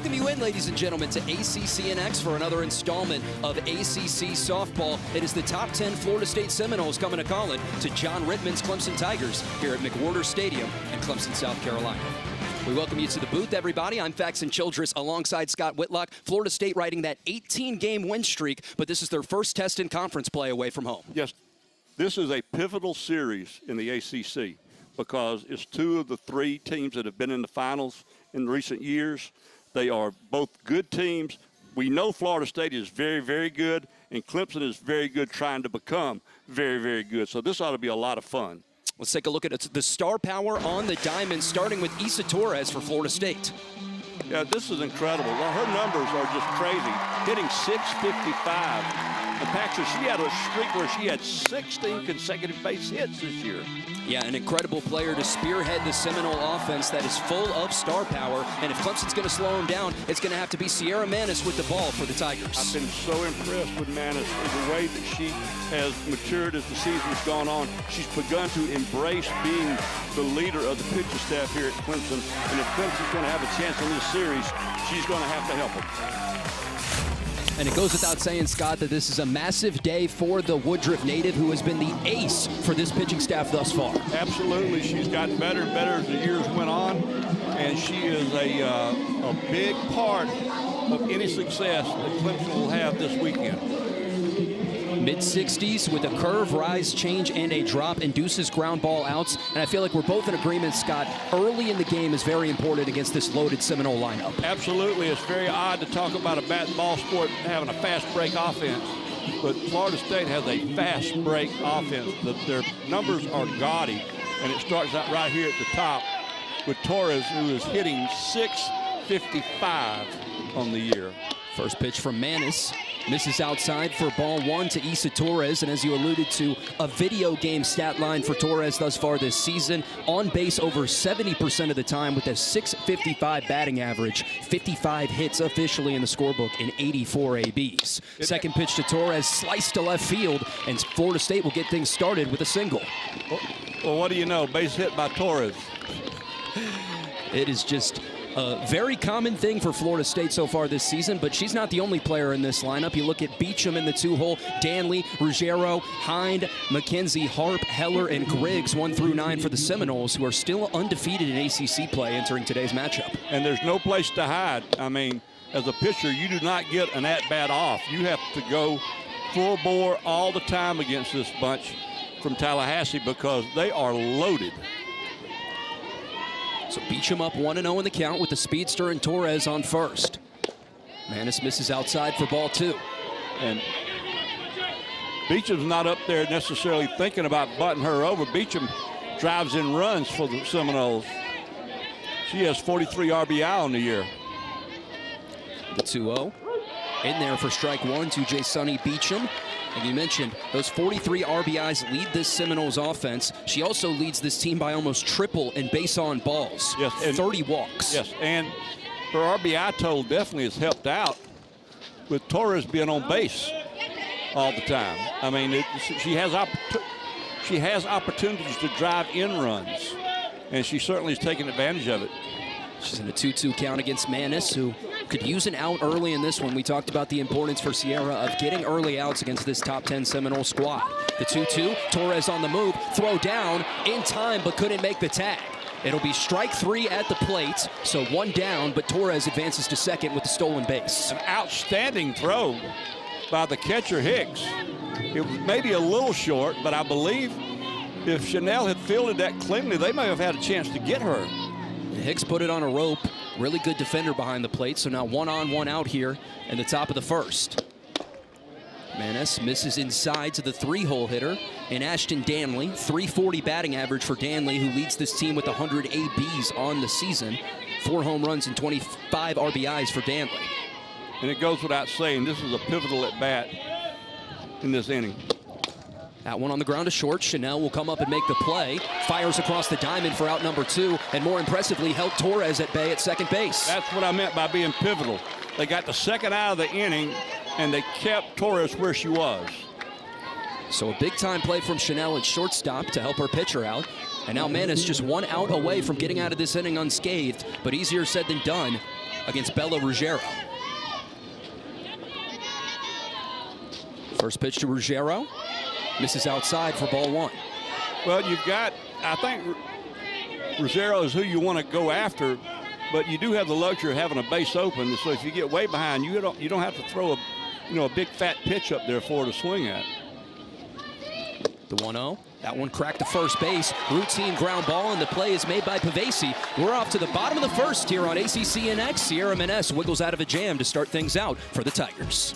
welcome you in, ladies and gentlemen, to ACCNX for another installment of ACC Softball. It is the top 10 Florida State Seminoles coming to call it to John Rittman's Clemson Tigers here at McWhorter Stadium in Clemson, South Carolina. We welcome you to the booth, everybody. I'm Faxon Childress alongside Scott Whitlock. Florida State riding that 18-game win streak, but this is their first test in conference play away from home. Yes, this is a pivotal series in the ACC because it's two of the three teams that have been in the finals in recent years. They are both good teams. We know Florida State is very, very good, and Clemson is very good trying to become very, very good. So this ought to be a lot of fun. Let's take a look at the star power on the diamond, starting with Issa Torres for Florida State. Yeah, this is incredible. Well, her numbers are just crazy. Hitting .655. And Paxton, she had a streak where she had 16 consecutive base hits this year. Yeah, an incredible player to spearhead the Seminole offense that is full of star power. And if Clemson's going to slow him down, it's going to have to be Sierra Manis with the ball for the Tigers. I've been so impressed with Manis, the way that she has matured as the season's gone on. She's begun to embrace being the leader of the pitching staff here at Clemson. And if Clemson's going to have a chance in this series, she's going to have to help them. And it goes without saying, Scott, that this is a massive day for the Woodruff native, who has been the ace for this pitching staff thus far. Absolutely. She's gotten better and better as the years went on, and she is a big part of any success that Clemson will have this weekend. Mid-60s with a curve, rise, change, and a drop, induces ground ball outs. And I feel like we're both in agreement, Scott, early in the game is very important against this loaded Seminole lineup. Absolutely. It's very odd to talk about a bat and ball sport having a fast break offense, but Florida State has a fast break offense. Their numbers are gaudy, and it starts out right here at the top with Torres, who is hitting .655 on the year. First pitch from Manis. Misses outside for ball one to Issa Torres. And as you alluded to, a video game stat line for Torres thus far this season. On base over 70% of the time with a .655 batting average. 55 hits officially in the scorebook and 84 ABs. Second pitch to Torres, sliced to left field, and Florida State will get things started with a single. Well, what do you know? Base hit by Torres. It is just a very common thing for Florida State so far this season, but she's not the only player in this lineup. You look at Beecham in the two-hole, Danley, Ruggiero, Hind, McKenzie, Harp, Heller, and Griggs, 1 through 9 for the Seminoles, who are still undefeated in ACC play entering today's matchup. And there's no place to hide. I mean, as a pitcher, you do not get an at-bat off. You have to go full bore all the time against this bunch from Tallahassee because they are loaded. So Beecham up 1-0 in the count with the speedster and Torres on first. Manis misses outside for ball two. And Beecham's not up there necessarily thinking about butting her over. Beecham drives in runs for the Seminoles. She has 43 RBI on the year. The 2-0. In there for strike one to J. Sonny Beecham. And you mentioned those 43 RBIs lead this Seminoles offense. She also leads this team by almost triple in base on balls. Yes, 30 walks. Yes, and her RBI total definitely has helped out with Torres being on base all the time. I mean, she has opportunities to drive in runs, and she certainly is taking advantage of it. She's in a 2-2 count against Manis, who could use an out early in this one. We talked about the importance for Sierra of getting early outs against this top 10 Seminole squad. The 2-2, Torres on the move, throw down in time, but couldn't make the tag. It'll be strike three at the plate, so one down, but Torres advances to second with the stolen base. An outstanding throw by the catcher Hicks. It was maybe a little short, but I believe if Chanel had fielded that cleanly, they may have had a chance to get her. Hicks put it on a rope. Really good defender behind the plate. So now 1 on, 1 out here in the top of the first. Manis misses inside to the 3-hole hitter in Ashton Danley. .340 batting average for Danley, who leads this team with 100 ABs on the season. 4 home runs and 25 RBIs for Danley. And it goes without saying, this is a pivotal at bat in this inning. That one on the ground to short. Chanel will come up and make the play. Fires across the diamond for out number 2. And more impressively, held Torres at bay at second base. That's what I meant by being pivotal. They got the second out of the inning, and they kept Torres where she was. So a big-time play from Chanel at shortstop to help her pitcher out. And now Manis just 1 out away from getting out of this inning unscathed, but easier said than done. against Bella Ruggiero. First pitch to Ruggiero. Misses outside for ball 1. Well, you've got, I think Ruggiero is who you want to go after, but you do have the luxury of having a base open. So if you get way behind, you don't have to throw a big fat pitch up there for her to swing at. The 1-0. That one cracked to first base. Routine ground ball, and the play is made by Pavesi. We're off to the bottom of the first here on ACCNX. Sierra Menes wiggles out of a jam to start things out for the Tigers.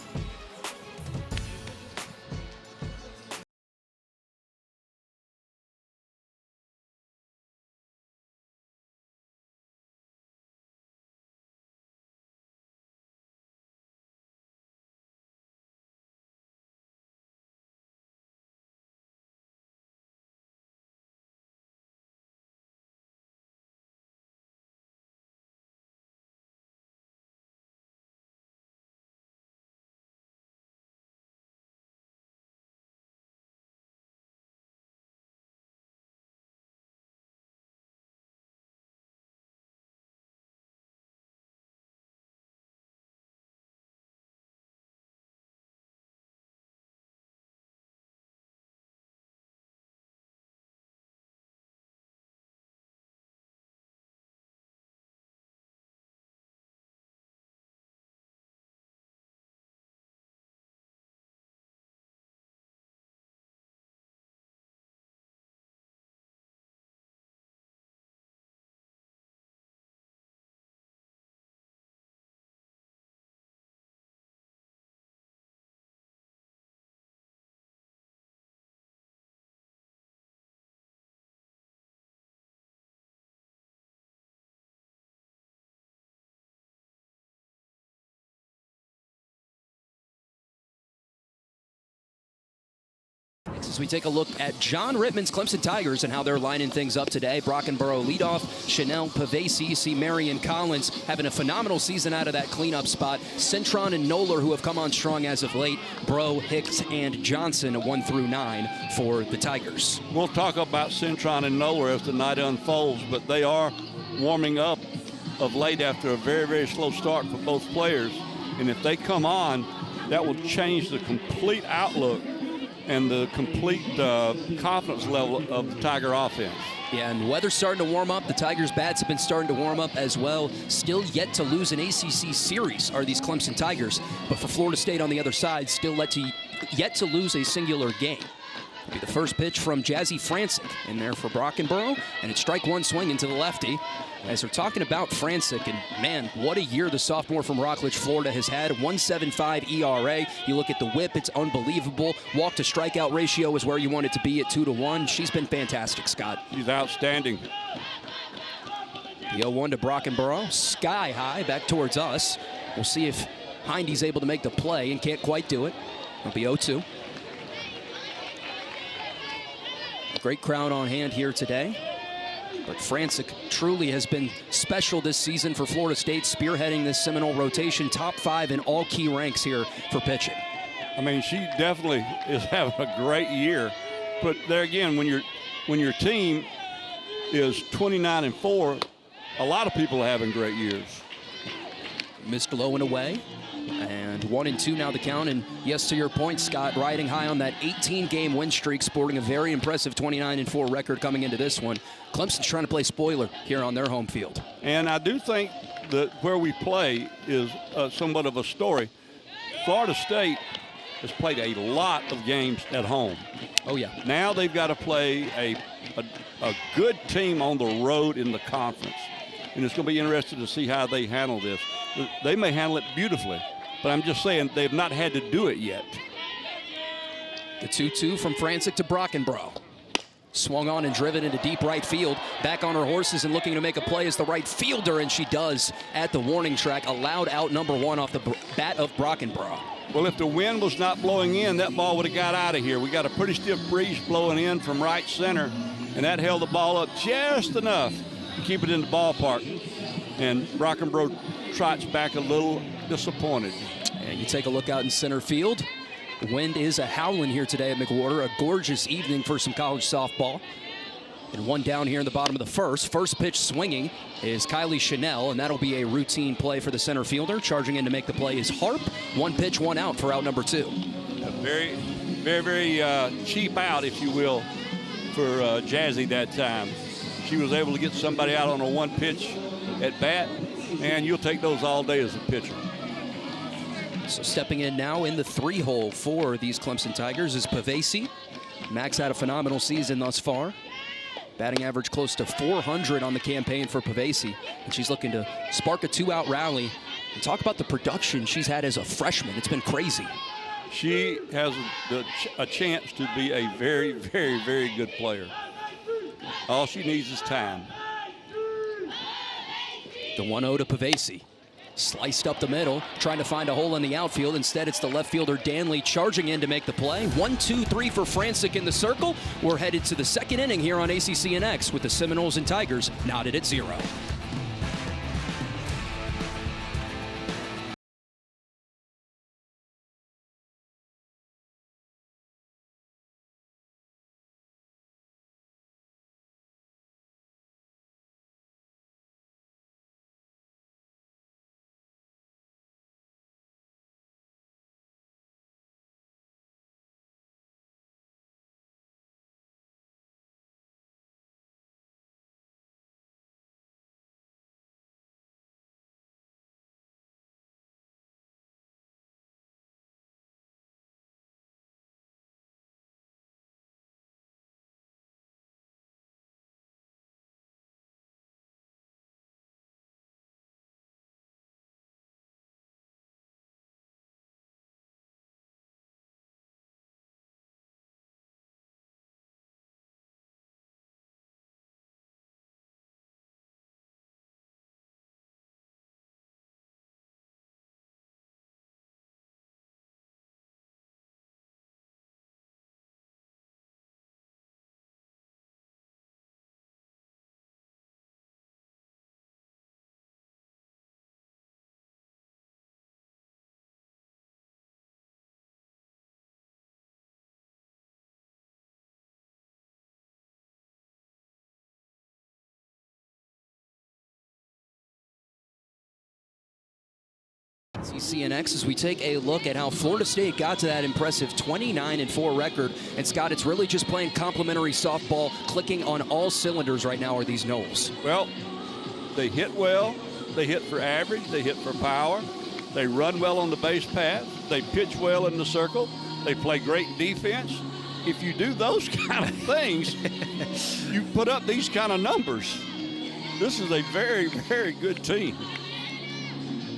As we take a look at John Rittman's Clemson Tigers and how they're lining things up today. Brockenborough leadoff, Chanel Pavesi, see Marion Collins having a phenomenal season out of that cleanup spot. Cintron and Noller, who have come on strong as of late. Bro, Hicks, and Johnson, 1 through 9 for the Tigers. We'll talk about Cintron and Noller as the night unfolds, but they are warming up of late after a very, very slow start for both players. And if they come on, that will change the complete outlook and the complete confidence level of the Tiger offense. Yeah, and weather's starting to warm up. The Tigers' bats have been starting to warm up as well. Still yet to lose an ACC series are these Clemson Tigers. But for Florida State on the other side, still yet to lose a singular game. It'll be the first pitch from Jazzy Francic in there for Brockenborough, and it's strike one swing into the lefty. As we're talking about Francic, and man, what a year the sophomore from Rockledge, Florida has had. 1.75 ERA. You look at the whip, it's unbelievable. Walk to strikeout ratio is where you want it to be at 2-to-1. She's been fantastic, Scott. She's outstanding. The 0-1 to Brockenborough, sky high, back towards us. We'll see if Hindy's able to make the play and can't quite do it. It'll be 0-2. Great crowd on hand here today. But Francic truly has been special this season for Florida State, spearheading this Seminole rotation, top 5 in all key ranks here for pitching. I mean, she definitely is having a great year. But there again, when your team is 29-4, a lot of people are having great years. Missed low and away. And 1-2 now the count. And yes, to your point, Scott, riding high on that 18-game win streak, sporting a very impressive 29-4 record coming into this one. Clemson's trying to play spoiler here on their home field. And I do think that where we play is somewhat of a story. Florida State has played a lot of games at home. Oh, yeah. Now they've got to play a good team on the road in the conference. And it's going to be interesting to see how they handle this. They may handle it beautifully, but I'm just saying they've not had to do it yet. The 2-2 from Francic to Brockenborough. Swung on and driven into deep right field. Back on her horses and looking to make a play as the right fielder, and she does at the warning track. Allowed out number 1 off the bat of Brockenborough. Well, if the wind was not blowing in, that ball would have got out of here. We got a pretty stiff breeze blowing in from right center, and that held the ball up just enough to keep it in the ballpark. And Brockenborough trots back a little disappointed. And you take a look out in center field. The wind is a howling here today at McWhorter. A gorgeous evening for some college softball. And one down here in the bottom of the first. First pitch swinging is Kylie Chanel, and that'll be a routine play for the center fielder. Charging in to make the play is Harp. One pitch, one out for out number 2. A very, very cheap out, if you will, for Jazzy that time. She was able to get somebody out on a one pitch at bat, and you'll take those all day as a pitcher. So stepping in now in the 3-hole for these Clemson Tigers is Pavesi. Max had a phenomenal season thus far. Batting average close to 400 on the campaign for Pavesi. And she's looking to spark a 2-out rally. And talk about the production she's had as a freshman. It's been crazy. She has a chance to be a very, very, very good player. All she needs is time. The 1-0 to Pavesi. Sliced up the middle, trying to find a hole in the outfield. Instead, it's the left fielder Danley charging in to make the play. 1, 2, 3 for Francic in the circle. We're headed to the second inning here on ACCNX with the Seminoles and Tigers knotted at 0. CNX as we take a look at how Florida State got to that impressive 29-4 record. And Scott, it's really just playing complimentary softball, clicking on all cylinders right now are these Noles. Well, they hit well, they hit for average, they hit for power, they run well on the base paths, they pitch well in the circle, they play great defense. If you do those kind of things, you put up these kind of numbers. This is a very, very good team.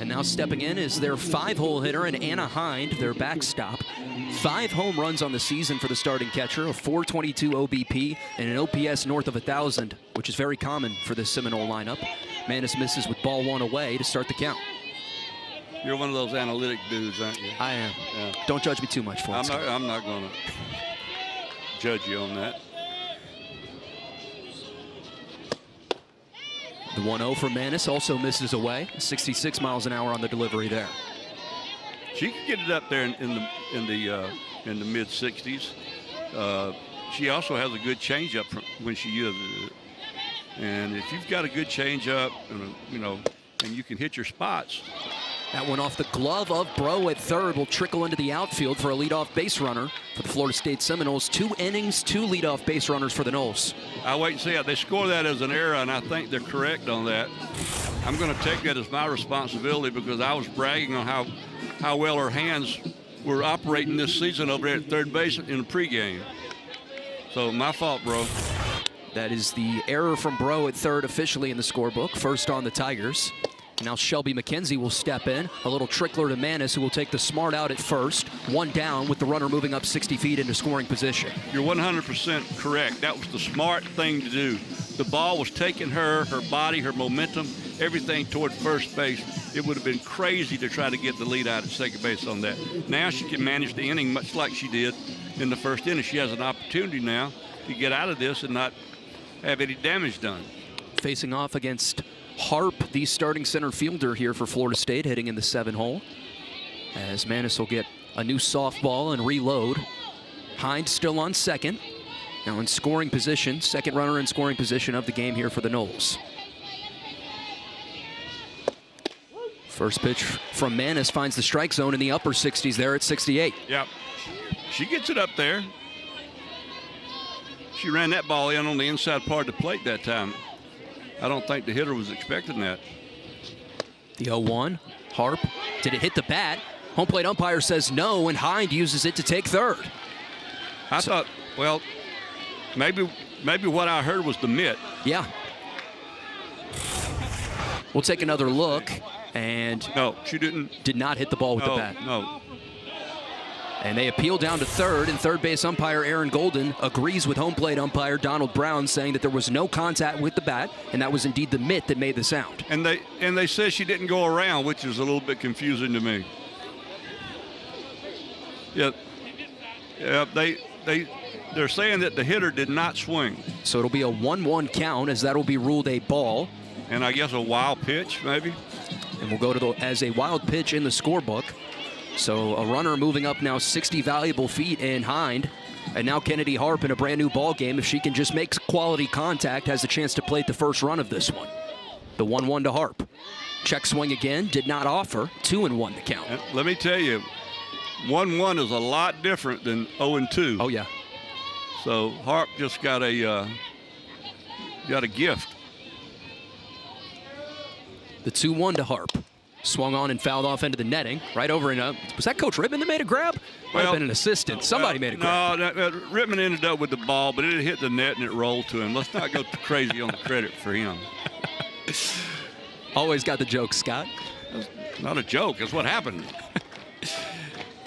And now stepping in is their 5-hole hitter, and Anna Hind, their backstop. 5 home runs on the season for the starting catcher, a 422 OBP, and an OPS north of 1,000, which is very common for this Seminole lineup. Manis misses with ball 1 away to start the count. You're one of those analytic dudes, aren't you? I am. Yeah. Don't judge me too much for it. I'm not going to judge you on that. The 1-0 for Manis also misses away. 66 miles an hour on the delivery there. She can get it up there in the mid 60s. She also has a good changeup when she uses it. And if you've got a good changeup, and you can hit your spots. That one off the glove of Bro at third will trickle into the outfield for a leadoff base runner for the Florida State Seminoles. 2 innings, 2 leadoff base runners for the Noles. I'll wait and see. They score that as an error, and I think they're correct on that. I'm going to take that as my responsibility because I was bragging on how well her hands were operating this season over there at third base in the pregame. So my fault, Bro. That is the error from Bro at third officially in the scorebook. First on the Tigers. Now Shelby McKenzie will step in. A little trickler to Manis, who will take the smart out at first. 1 down with the runner moving up 60 feet into scoring position. You're 100% correct. That was the smart thing to do. The ball was taking her body, her momentum, everything toward first base. It would have been crazy to try to get the lead out at second base on that. Now she can manage the inning much like she did in the first inning. She has an opportunity now to get out of this and not have any damage done. Facing off against Harp, the starting center fielder here for Florida State, hitting in the 7-hole. As Manis will get a new softball and reload. Hind still on second. Now in scoring position, second runner in scoring position of the game here for the Noles. First pitch from Manis finds the strike zone in the upper 60s there at 68. Yep. She gets it up there. She ran that ball in on the inside part of the plate that time. I don't think the hitter was expecting that. The 0-1, Harp. Did it hit the bat? Home plate umpire says no, and Hind uses it to take third. I thought, well, maybe what I heard was the mitt. Yeah. We'll take another look, and no, she didn't. Did not hit the ball with the bat. No. And they appeal down to third, and third base umpire Aaron Golden agrees with home plate umpire Donald Brown, saying that there was no contact with the bat, and that was indeed the mitt that made the sound. And they said she didn't go around, which is a little bit confusing to me. Yeah, they're saying that the hitter did not swing. So it'll be a 1-1 count, as that'll be ruled a ball. And I guess a wild pitch, maybe. And we'll go to as a wild pitch in the scorebook. So a runner moving up now 60 valuable feet in Hind. And now Kennedy Harp in a brand new ball game. If she can just make quality contact, has a chance to plate the first run of this one. The 1-1 to Harp. Check swing again, did not offer. 2-1 to count. And let me tell you, 1-1 is a lot different than 0-2. Oh, yeah. So Harp just got a gift. The 2-1 to Harp. Swung on and fouled off into the netting. Right over in was that Coach Rittman that made a grab? Might have been an assistant. Somebody made a grab. No, Rittman ended up with the ball, but it hit the net and it rolled to him. Let's not go crazy on the credit for him. Always got the joke, Scott. That's not a joke. That's what happened.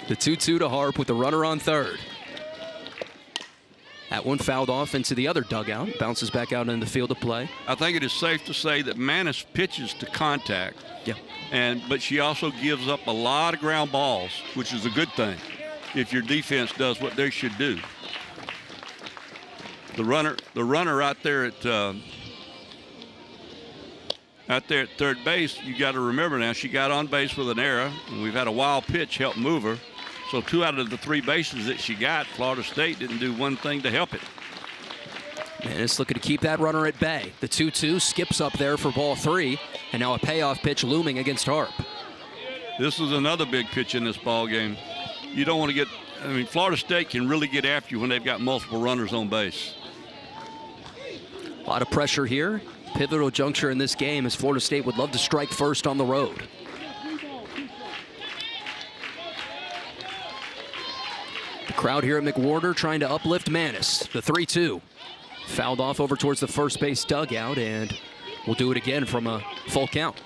The 2-2 to Harp with the runner on third. That one fouled off into the other dugout. Bounces back out in the field of play. I think it is safe to say that Manis pitches to contact. Yeah. But she also gives up a lot of ground balls, which is a good thing if your defense does what they should do. The runner out there at third base, you got to remember now, she got on base with an error, and we've had a wild pitch help move her. So 2 out of the 3 bases that she got, Florida State didn't do one thing to help it. Manis looking to keep that runner at bay. The 2-2 skips up there for ball 3, and now a payoff pitch looming against Harp. This is another big pitch in this ball game. You don't want to get, Florida State can really get after you when they've got multiple runners on base. A lot of pressure here. Pivotal juncture in this game, as Florida State would love to strike first on the road. The crowd here at McWhorter trying to uplift Manis. The 3-2. Fouled off over towards the first base dugout, and we'll do it again from a full count.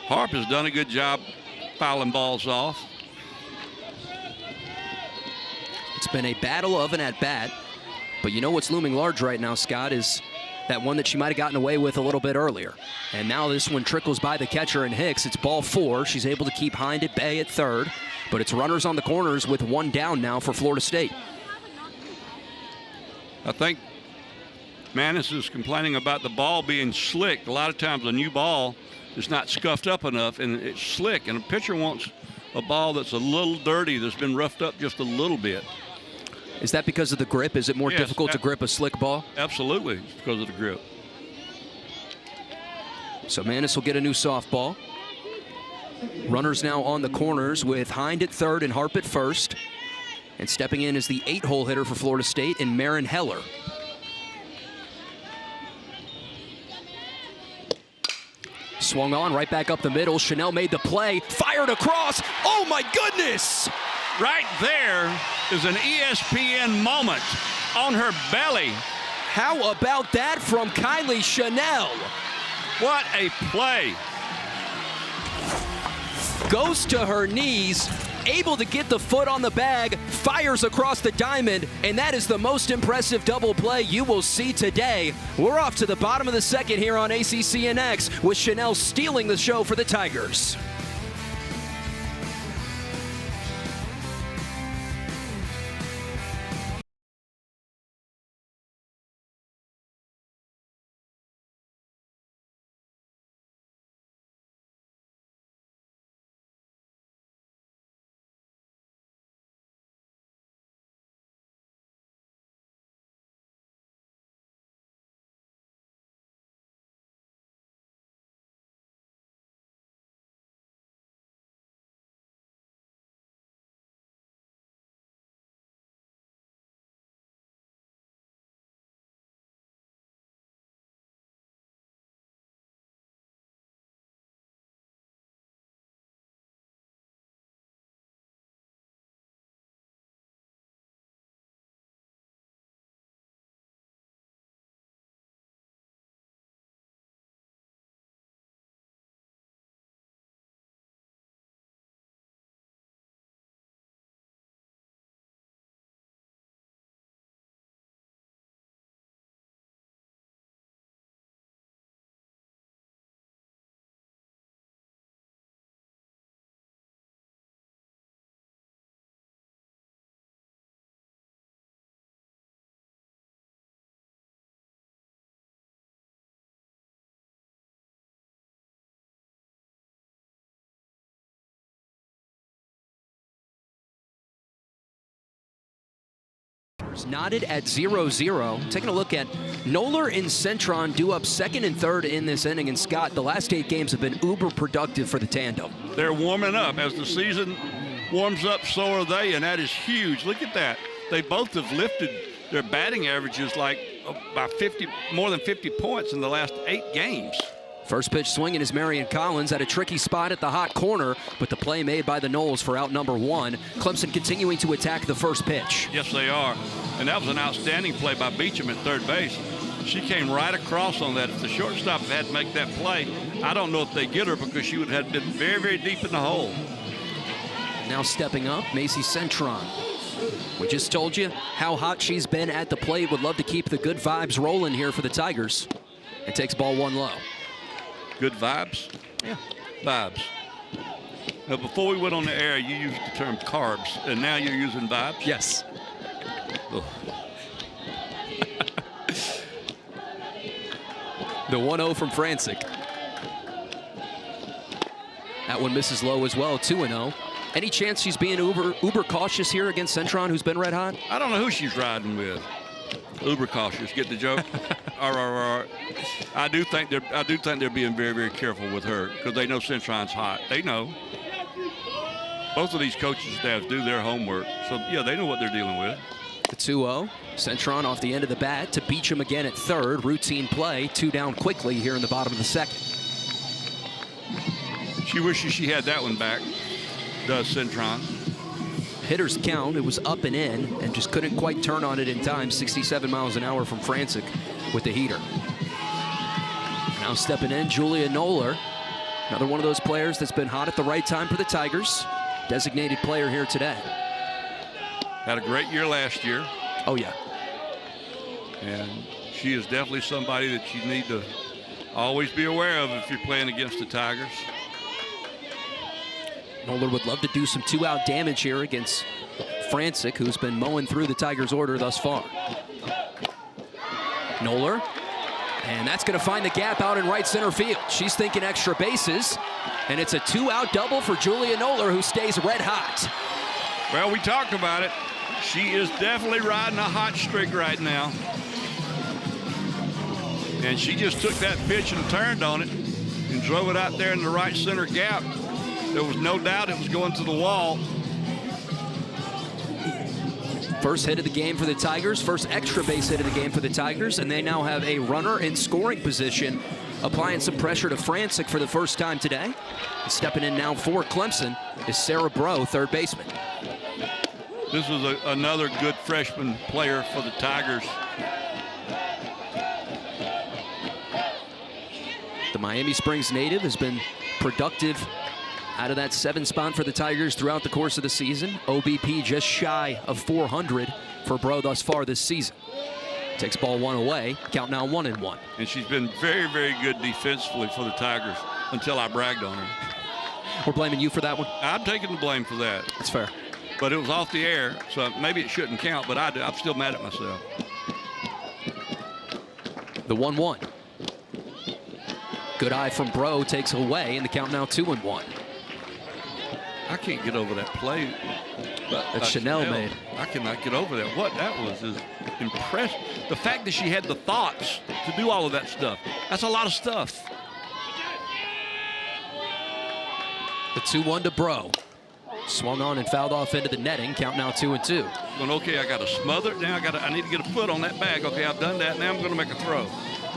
Harp has done a good job fouling balls off. It's been a battle of an at-bat, but you know what's looming large right now, Scott, is that one that she might have gotten away with a little bit earlier. And now this one trickles by the catcher and Hicks. It's ball 4. She's able to keep Hind at bay at third, but it's runners on the corners with 1 down now for Florida State. I think Manis is complaining about the ball being slick. A lot of times a new ball is not scuffed up enough and it's slick, and a pitcher wants a ball that's a little dirty, that's been roughed up just a little bit. Is that because of the grip? Is it more difficult to grip a slick ball? Absolutely, it's because of the grip. So Manis will get a new softball. Runners now on the corners with Hind at third and Harp at first. And stepping in is the 8-hole hitter for Florida State and Marin Heller. Swung on right back up the middle. Chanel made the play, fired across. Oh my goodness! Right there is an ESPN moment on her belly. How about that from Kylie Chanel? What a play. Goes to her knees, able to get the foot on the bag, fires across the diamond, and that is the most impressive double play you will see today. We're off to the bottom of the second here on ACCNX with Chanel stealing the show for the Tigers. Knotted at 0-0. Taking a look at Noller and Centron due up second and third in this inning. And Scott, the last 8 games have been uber productive for the tandem. They're warming up. As the season warms up, so are they, and that is huge. Look at that. They both have lifted their batting averages like by more than 50 points in the last 8 games. First pitch swinging is Marion Collins at a tricky spot at the hot corner, but the play made by the Noles for out number 1. Clemson continuing to attack the first pitch. Yes, they are. And that was an outstanding play by Beecham at third base. She came right across on that. If the shortstop had to make that play, I don't know if they get her because she would have been very, very deep in the hole. Now stepping up, Macy Centron. We just told you how hot she's been at the plate. Would love to keep the good vibes rolling here for the Tigers. It takes ball 1 low. Good vibes? Yeah. Vibes. Now, before we went on the air, you used the term carbs, and now you're using vibes? Yes. Oh. The 1-0 from Francic. That one misses low as well, 2-0. Any chance she's being uber cautious here against Centron, who's been red hot? I don't know who she's riding with. Uber cautious. Get the joke? I do think they're being very, very careful with her because they know Centron's hot. They know. Both of these coaching staffs do their homework, so yeah, they know what they're dealing with. The 2-0. Centron off the end of the bat to Beecham again at third. Routine play. 2 down quickly here in the bottom of the second. She wishes she had that one back. Does Centron. Hitter's count, it was up and in, and just couldn't quite turn on it in time. 67 miles an hour from Francic with the heater. Now stepping in, Julia Noller. Another one of those players that's been hot at the right time for the Tigers. Designated player here today. Had a great year last year. Oh, yeah. And she is definitely somebody that you need to always be aware of if you're playing against the Tigers. Noller would love to do some 2-out damage here against Francic, who's been mowing through the Tigers' order thus far. Noller, and that's going to find the gap out in right center field. She's thinking extra bases, and it's a 2-out double for Julia Noller, who stays red hot. Well, we talked about it. She is definitely riding a hot streak right now. And she just took that pitch and turned on it and drove it out there in the right center gap. There was no doubt it was going to the wall. First hit of the game for the Tigers, first extra base hit of the game for the Tigers, and they now have a runner in scoring position, applying some pressure to Francic for the first time today. Stepping in now for Clemson is Sarah Breaux, third baseman. This was another good freshman player for the Tigers. The Miami Springs native has been productive out of that 7 spot for the Tigers throughout the course of the season. OBP just shy of 400 for Breaux thus far this season. Takes ball 1 away, count now 1-1. And she's been very, very good defensively for the Tigers until I bragged on her. We're blaming you for that one? I'm taking the blame for that. That's fair. But it was off the air, so maybe it shouldn't count, but I'm still mad at myself. The 1-1. Good eye from Breaux, takes away, and the count now 2-1. I can't get over that play that Chanel made. I cannot get over that. What that was is impressive. The fact that she had the thoughts to do all of that stuff. That's a lot of stuff. The 2-1 to Breaux. Swung on and fouled off into the netting. Count now 2-2. Going, okay, I got to smother it. Now I need to get a foot on that bag. Okay, I've done that. Now I'm going to make a throw.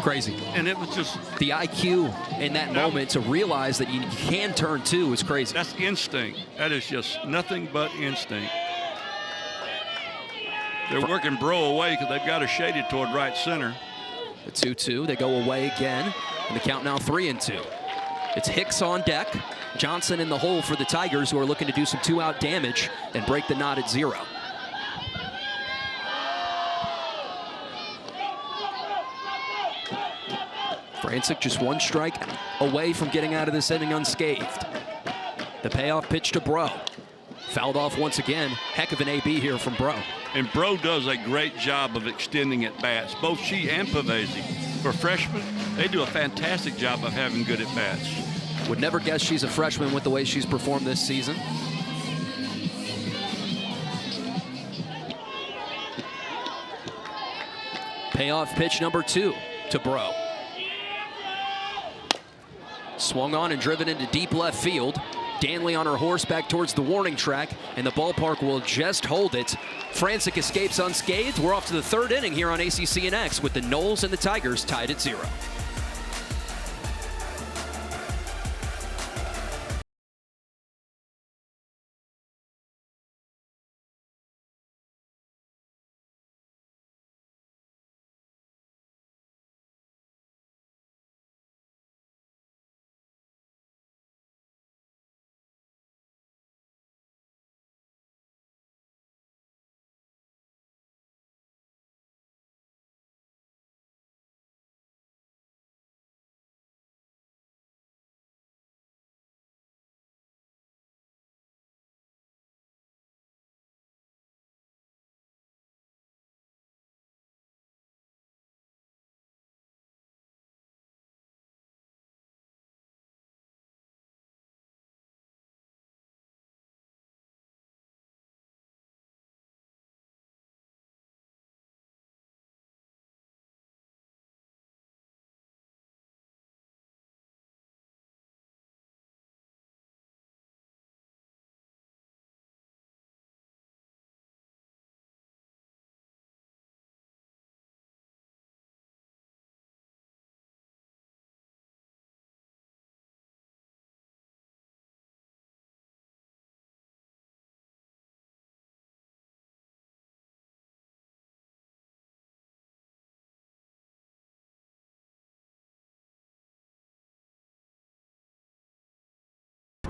Crazy. And it was just the IQ in that moment to realize that you can turn 2 is crazy. That's instinct. That is just nothing but instinct. They're working Breaux away because they've got her shaded toward right center. The 2-2. They go away again, and the count now 3-2. It's Hicks on deck. Johnson in the hole for the Tigers, who are looking to do some 2-out damage and break the knot at 0. Francic just 1 strike away from getting out of this inning unscathed. The payoff pitch to Breaux. Fouled off once again. Heck of an AB here from Breaux. And Breaux does a great job of extending at bats. Both she and Pavesi. For freshmen, they do a fantastic job of having good at bats. Would never guess she's a freshman with the way she's performed this season. Payoff pitch number 2 to Bro. Swung on and driven into deep left field. Danley on her horse back towards the warning track, and the ballpark will just hold it. Frantic escapes unscathed. We're off to the 3rd inning here on ACCNX with the Noles and the Tigers tied at 0.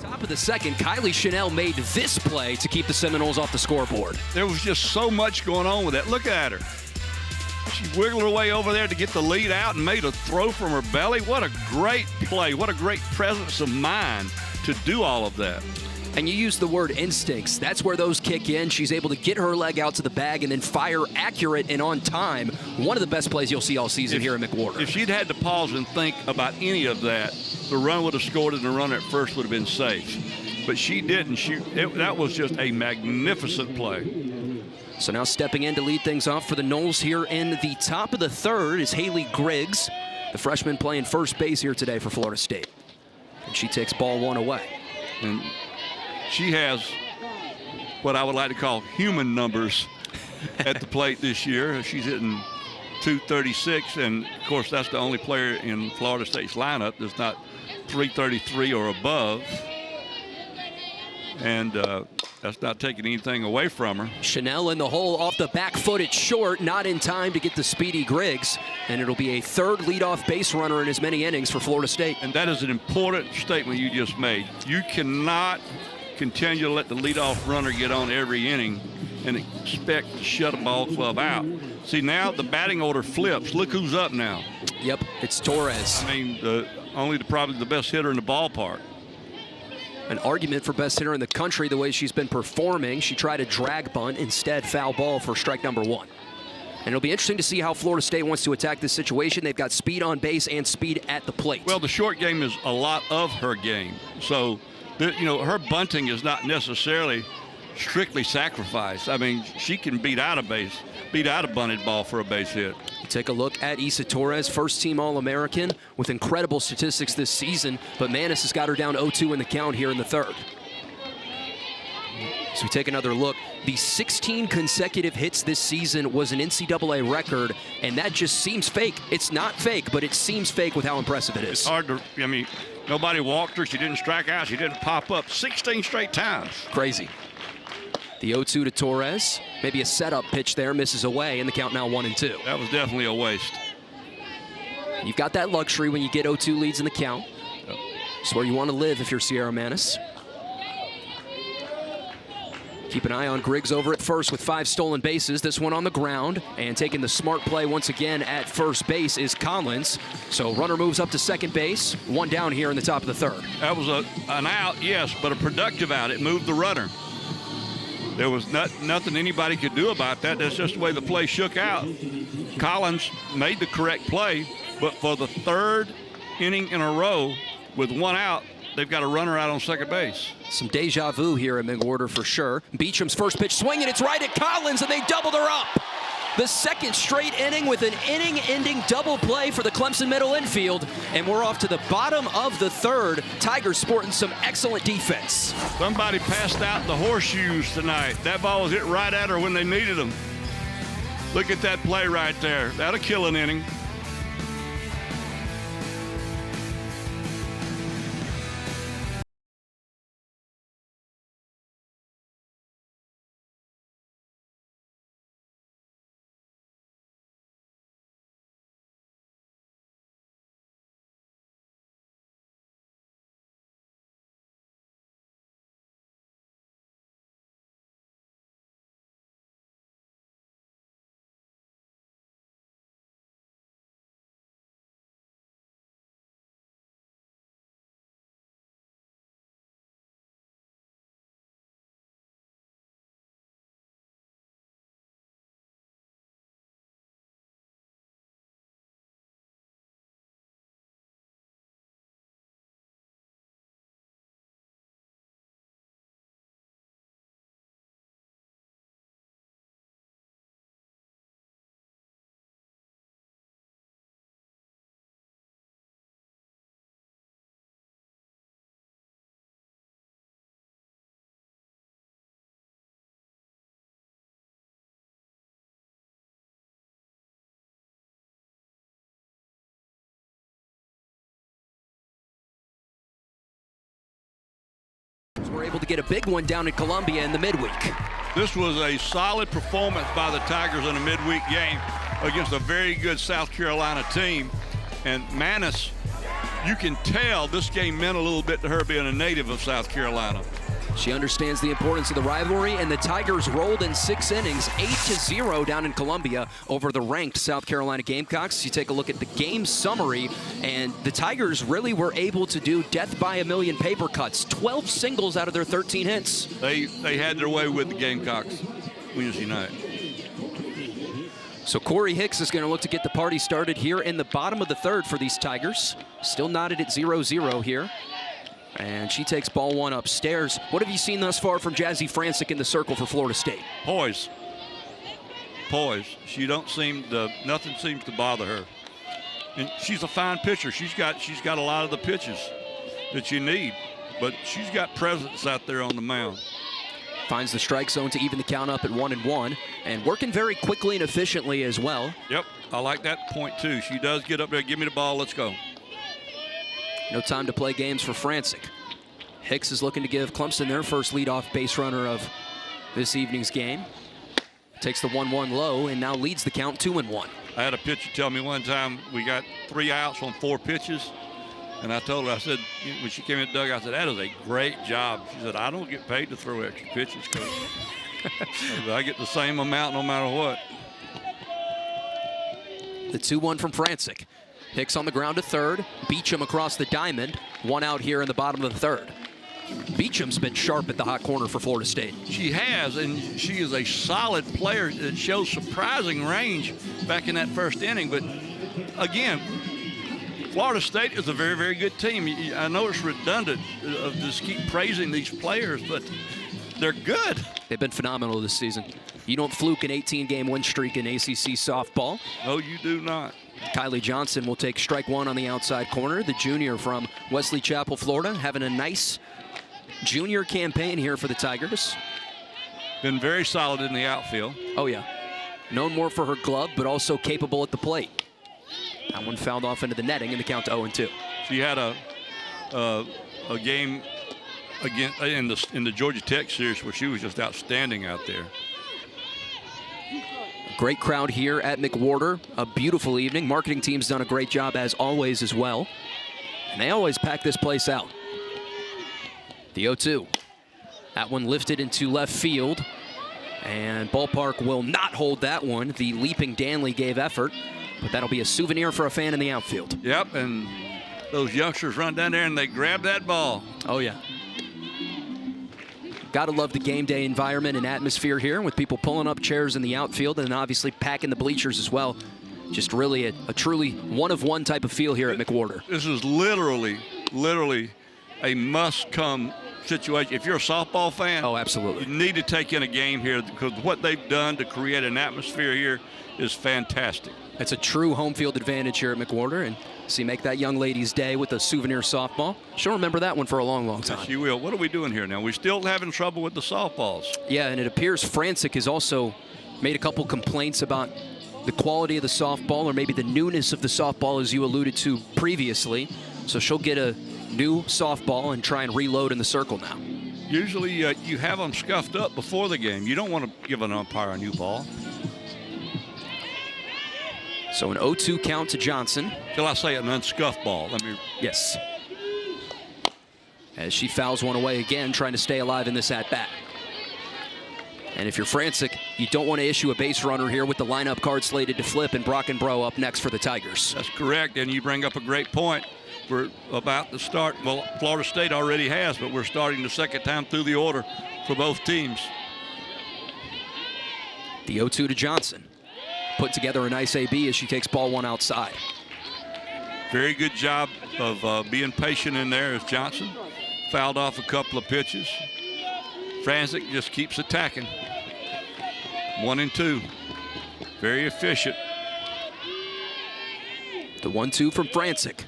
Top of the 2nd, Kylie Chanel made this play to keep the Seminoles off the scoreboard. There was just so much going on with that. Look at her. She wiggled her way over there to get the lead out and made a throw from her belly. What a great play. What a great presence of mind to do all of that. And you use the word instincts. That's where those kick in. She's able to get her leg out to the bag and then fire accurate and on time. One of the best plays you'll see all season here in McWhorter. If she'd had to pause and think about any of that, the run would have scored and the runner at first would have been safe. But she didn't. That was just a magnificent play. So now stepping in to lead things off for the Noles here in the top of the 3rd is Haley Griggs, the freshman playing first base here today for Florida State. And she takes ball 1 away. And she has what I would like to call human numbers at the plate this year. She's hitting .236, and of course that's the only player in Florida State's lineup that's not .333 or above. And that's not taking anything away from her. Chanel in the hole off the back foot. It's short, not in time to get the speedy Griggs. And it'll be a 3rd leadoff base runner in as many innings for Florida State. And that is an important statement you just made. You cannot continue to let the leadoff runner get on every inning and expect to shut a ball club out. See, now the batting order flips. Look who's up now. Yep, it's Torres. I mean, probably the best hitter in the ballpark. An argument for best hitter in the country the way she's been performing. She tried a drag bunt, instead foul ball for strike number 1. And it'll be interesting to see how Florida State wants to attack this situation. They've got speed on base and speed at the plate. Well, the short game is a lot of her game. So, her bunting is not necessarily strictly sacrificed. I mean, she can beat out a bunted ball for a base hit. You take a look at Issa Torres, first-team All-American with incredible statistics this season, but Manis has got her down 0-2 in the count here in the 3rd. So we take another look. The 16 consecutive hits this season was an NCAA record, and that just seems fake. It's not fake, but it seems fake with how impressive it is. It's hard to, nobody walked her. She didn't strike out. She didn't pop up 16 straight times. Crazy. The 0-2 to Torres. Maybe a setup pitch there, misses away, and the count now 1-2. That was definitely a waste. You've got that luxury when you get 0-2 leads in the count. Yep. It's where you want to live if you're Sierra Manis. Keep an eye on Griggs over at first with 5 stolen bases. This one on the ground. And taking the smart play once again at first base is Collins. So runner moves up to second base. 1 down here in the top of the 3rd. That was an out, yes, but a productive out. It moved the runner. There was nothing anybody could do about that. That's just the way the play shook out. Collins made the correct play, but for the 3rd inning in a row with 1 out, they've got a runner out on second base. Some deja vu here at McWhorter for sure. Beecham's first pitch swinging. It's right at Collins, and they doubled her up. the second straight inning with an inning-ending double play for the Clemson middle infield, and we're off to the bottom of the third. Tigers sporting some excellent defense. Somebody passed out the horseshoes tonight. That ball was hit right at her when they needed them. Look at that play right there. That'll kill an inning. We're able to get a big one down in Columbia in the midweek. This was a solid performance by the Tigers in a midweek game against a very good South Carolina team. And Manis, you can tell this game meant a little bit to her being a native of South Carolina. She understands the importance of the rivalry, and the Tigers rolled in 6 innings, 8-0 down in Columbia over the ranked South Carolina Gamecocks. You take a look at the game summary, and the Tigers really were able to do death by a million paper cuts, 12 singles out of their 13 hits. They had their way with the Gamecocks Wednesday night. So Corey Hicks is going to look to get the party started here in the bottom of the third for these Tigers. Still knotted at 0-0 here. And she takes ball one upstairs. What have you seen thus far from Jazzy Francic in the circle for Florida State? Poise. She don't seem to, nothing seems to bother her. And she's a fine pitcher. She's got a lot of the pitches that you need, but she's got presence out there on the mound. Finds the strike zone to even the count up at 1-1, and working very quickly and efficiently as well. Yep, I like that point too. She does get up there, give me the ball, let's go. No time to play games for Francic. Hicks is looking to give Clemson their first leadoff base runner of this evening's game. Takes the 1-1 low and now leads the count 2-1. I had a pitcher tell me one time we got 3 outs on 4 pitches. And I told her, I said, when she came in the dugout, I said, that is a great job. She said, I don't get paid to throw extra pitches, Coach. I get the same amount no matter what. The 2-1 from Francic. Hicks on the ground to third. Beecham across the diamond. 1 out here in the bottom of the third. Beecham's been sharp at the hot corner for Florida State. She has, and she is a solid player that shows surprising range back in that first inning. But again, Florida State is a very, very good team. I know it's redundant to just keep praising these players, but they're good. They've been phenomenal this season. You don't fluke an 18-game win streak in ACC softball. No, you do not. Kylie Johnson will take strike one on the outside corner. The junior from Wesley Chapel, Florida, having a nice junior campaign here for the Tigers. Been very solid in the outfield. Oh, yeah. Known more for her glove, but also capable at the plate. That one fouled off into the netting in the count to 0-2. She had a game again in the Georgia Tech series where she was just outstanding out there. Great crowd here at McWhorter. A beautiful evening. Marketing team's done a great job as always as well. And they always pack this place out. The 0-2. That one lifted into left field. And ballpark will not hold that one. The leaping Danley gave effort. But that'll be a souvenir for a fan in the outfield. Yep, and those youngsters run down there and they grab that ball. Oh, yeah. Gotta love the game day environment and atmosphere here with people pulling up chairs in the outfield and obviously packing the bleachers as well. Just really a truly one-of-one type of feel here at McWhorter. This is literally a must-come situation. If you're a softball fan, Oh, absolutely. you need to take in a game here because what they've done to create an atmosphere here is fantastic. It's a true home field advantage here at McWhorter, and see, make that young lady's day with a souvenir softball. She'll remember that one for a long, long time. Yes, you will. What are we doing here now? We're still having trouble with the softballs. Yeah, and it appears Francic has also made a couple complaints about the quality of the softball, or maybe the newness of the softball, as you alluded to previously. So she'll get a new softball and try and reload in the circle now. Usually you have them scuffed up before the game. You don't want to give an umpire a new ball. So an 0-2 count to Johnson. Shall I say an unscuffed ball? Yes. As she fouls one away again, trying to stay alive in this at-bat. And if you're Francic, you don't want to issue a base runner here with the lineup card slated to flip, and Brockenbrough up next for the Tigers. That's correct, and you bring up a great point. We're about to start, well, Florida State already has, but we're starting the second time through the order for both teams. The 0-2 to Johnson. Put together a nice AB as she takes ball one outside. Very good job of being patient in there as Johnson fouled off a couple of pitches. Francic just keeps attacking. 1-2. Very efficient. The 1-2 from Francic.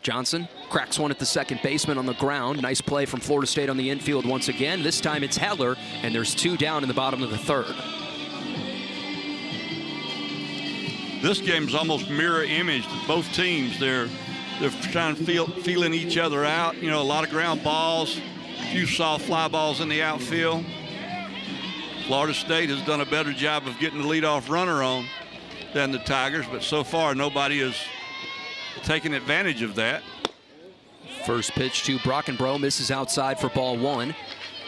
Johnson cracks one at the second baseman on the ground. Nice play from Florida State on the infield once again. This time it's Heller, and there's two down in the bottom of the third. This game's almost mirror image. Both teams, they're trying to feeling each other out. You know, a lot of ground balls, a few soft fly balls in the outfield. Florida State has done a better job of getting the leadoff runner on than the Tigers, but so far nobody has taken advantage of that. First pitch to Brockenbrough, misses outside for ball one.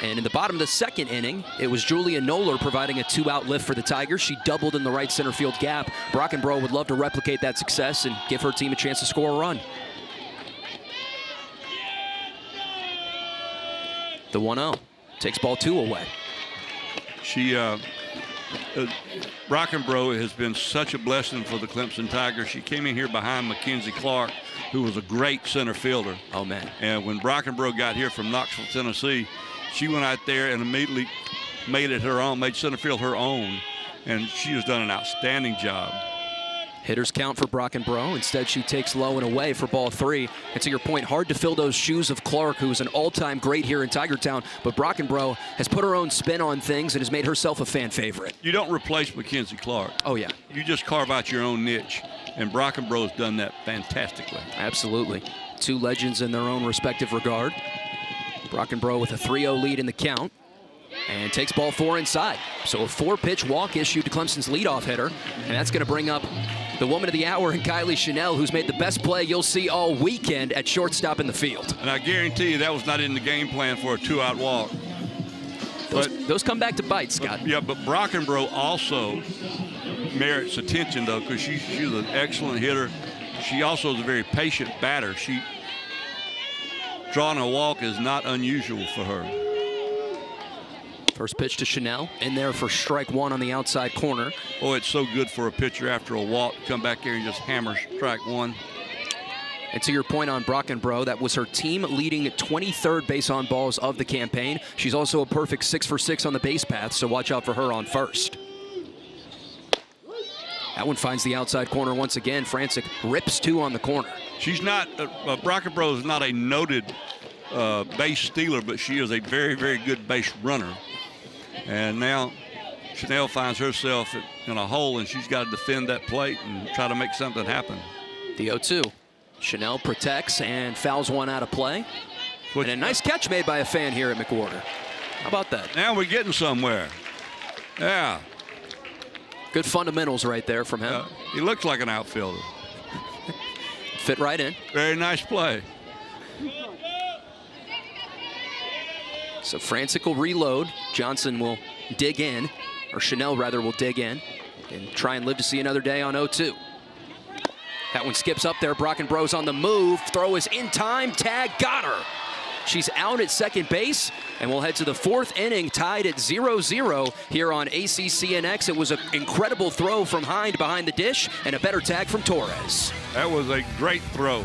And in the bottom of the second inning, it was Julia Noller providing a two-out lift for the Tigers. She doubled in the right center field gap. Brockenbrough would love to replicate that success and give her team a chance to score a run. The 1-0 takes ball two away. Brockenbrough has been such a blessing for the Clemson Tigers. She came in here behind Mackenzie Clark, who was a great center fielder. Oh, man. And when Brockenbrough got here from Knoxville, Tennessee, she went out there and immediately made it her own, made center field her own, and she has done an outstanding job. Hitters count for Brockenbrough. Instead, she takes low and away for ball three. And to your point, hard to fill those shoes of Clark, who's an all-time great here in Tigertown. But Brockenbrough has put her own spin on things and has made herself a fan favorite. You don't replace Mackenzie Clark. Oh, yeah. You just carve out your own niche. And Brockenbrough's done that fantastically. Absolutely. Two legends in their own respective regard. Brockenbrough with a 3-0 lead in the count. And takes ball four inside. So a four-pitch walk issued to Clemson's leadoff hitter. And that's going to bring up the woman of the hour in Kylie Chanel, who's made the best play you'll see all weekend at shortstop in the field. And I guarantee you that was not in the game plan for a two-out walk. Those come back to bite, Scott. But Brockenbrough also merits attention, though, because she's an excellent hitter. She also is a very patient batter. Drawing a walk is not unusual for her. First pitch to Chanel, in there for strike one on the outside corner. Oh, it's so good for a pitcher after a walk to come back here and just hammer strike one. And to your point on Brockenbrough, that was her team-leading 23rd base on balls of the campaign. She's also a perfect 6 for 6 on the base path, so watch out for her on first. That one finds the outside corner once again. Francic rips two on the corner. She's not, Brockenbrough is not a noted base stealer, but she is a very, very good base runner. And now Chanel finds herself in a hole, and she's got to defend that plate and try to make something happen. The 0-2. Chanel protects and fouls one out of play. And a nice catch made by a fan here at McWhorter. How about that? Now we're getting somewhere. Yeah. Good fundamentals right there from him. He looks like an outfielder. Fit right in. Very nice play. So Francic will reload. Johnson will dig in, or Chanel rather will dig in and try and live to see another day on 0-2. That one skips up there. Brockenbrough's on the move. Throw is in time. Tag got her. She's out at second base, and we'll head to the fourth inning, tied at 0-0 here on ACCNX. It was an incredible throw from Hind behind the dish, and a better tag from Torres. That was a great throw.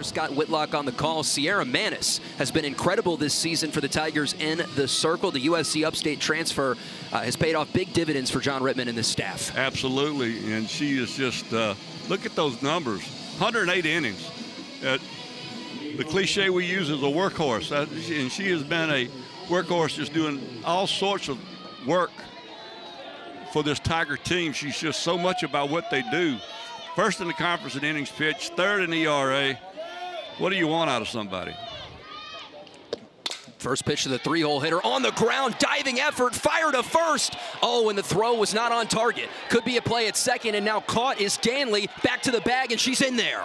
For Scott Whitlock on the call. Sierra Manis has been incredible this season for the Tigers in the circle. The USC Upstate transfer has paid off big dividends for John Rittman and the staff. Absolutely, and she is just, look at those numbers, 108 innings. The cliche we use is a workhorse, and she has been a workhorse, just doing all sorts of work for this Tiger team. She's just so much about what they do. First in the conference in innings pitched, third in ERA. What do you want out of somebody? First pitch to the three-hole hitter on the ground, diving effort, fire to first. Oh, and the throw was not on target. Could be a play at second, and now caught is Danley. Back to the bag, and she's in there.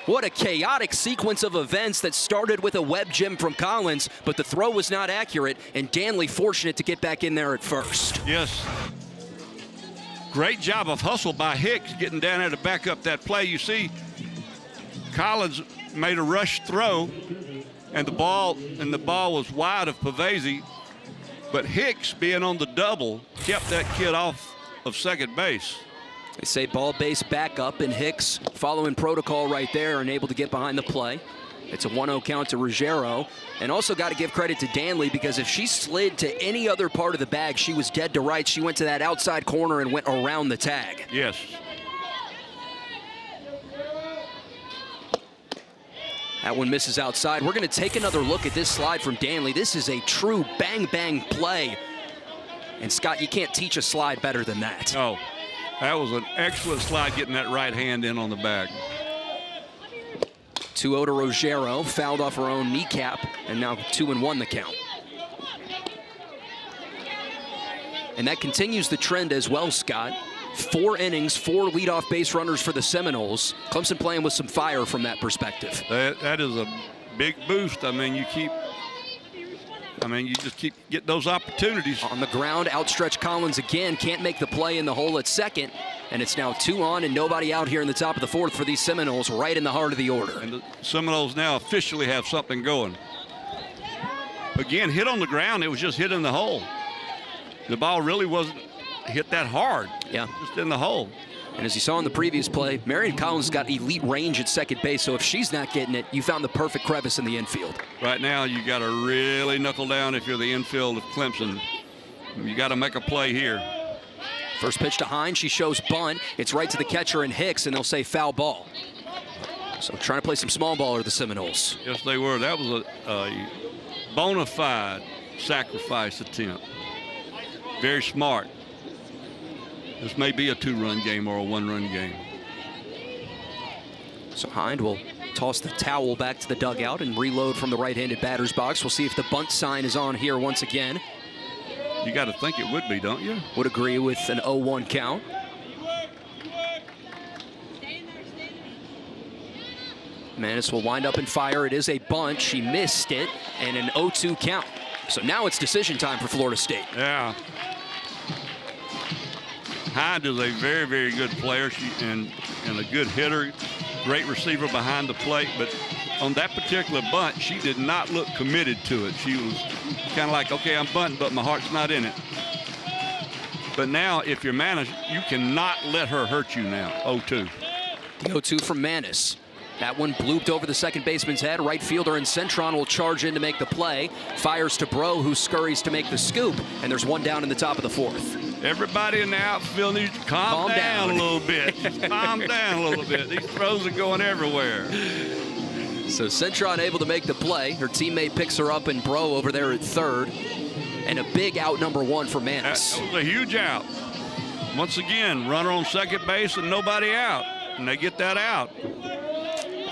What a chaotic sequence of events that started with a web gem from Collins, but the throw was not accurate, and Danley fortunate to get back in there at first. Yes. Great job of hustle by Hicks getting down there to back up that play. You see, Collins made a rush throw, and the ball was wide of Pavese, but Hicks, being on the double, kept that kid off of second base. They say ball base back up, and Hicks, following protocol right there, and able to get behind the play. It's a 1-0 count to Ruggiero. And also got to give credit to Danley, because if she slid to any other part of the bag, she was dead to rights. She went to that outside corner and went around the tag. Yes. That one misses outside. We're going to take another look at this slide from Danley. This is a true bang-bang play. And, Scott, you can't teach a slide better than that. Oh, that was an excellent slide, getting that right hand in on the bag. 2-0 to Ruggiero, fouled off her own kneecap, and now 2-1 the count. And that continues the trend as well, Scott. 4 innings, 4 leadoff base runners for the Seminoles. Clemson playing with some fire from that perspective. That is a big boost. I mean, you just keep getting those opportunities. On the ground, outstretched Collins again. Can't make the play in the hole at second. And it's now 2 on and nobody out here in the top of the 4th for these Seminoles, right in the heart of the order. And the Seminoles now officially have something going. Again, hit on the ground. It was just hit in the hole. The ball really wasn't hit that hard. Yeah. Just in the hole. And as you saw in the previous play, Marion Collins got elite range at second base, so if she's not getting it, you found the perfect crevice in the infield. Right now, you got to really knuckle down if you're the infield of Clemson. You got to make a play here. First pitch to Hines, she shows bunt. It's right to the catcher and Hicks, and they'll say foul ball. So trying to play some small ball are the Seminoles. Yes, they were. That was a bona fide sacrifice attempt. Very smart. This may be a 2-run game or a 1-run game. So Hind will toss the towel back to the dugout and reload from the right-handed batter's box. We'll see if the bunt sign is on here once again. You got to think it would be, don't you? Would agree with an 0-1 count. Manis will wind up and fire. It is a bunt. She missed it, and an 0-2 count. So now it's decision time for Florida State. Yeah. Hind is a very, very good player and a good hitter, great receiver behind the plate. But on that particular bunt, she did not look committed to it. She was kind of like, okay, I'm bunting, but my heart's not in it. But now, if you're Manis, you cannot let her hurt you now. 0-2. The 0-2 from Manis. That one blooped over the second baseman's head. Right fielder and Centron will charge in to make the play. Fires to Bro, who scurries to make the scoop. And there's one down in the top of the 4th. Everybody in the outfield needs to calm down a little bit. Just calm down a little bit. These throws are going everywhere. So Centron able to make the play. Her teammate picks her up, and Bro over there at third. And a big out number 1 for Manis. That was a huge out. Once again, runner on second base and nobody out. And they get that out.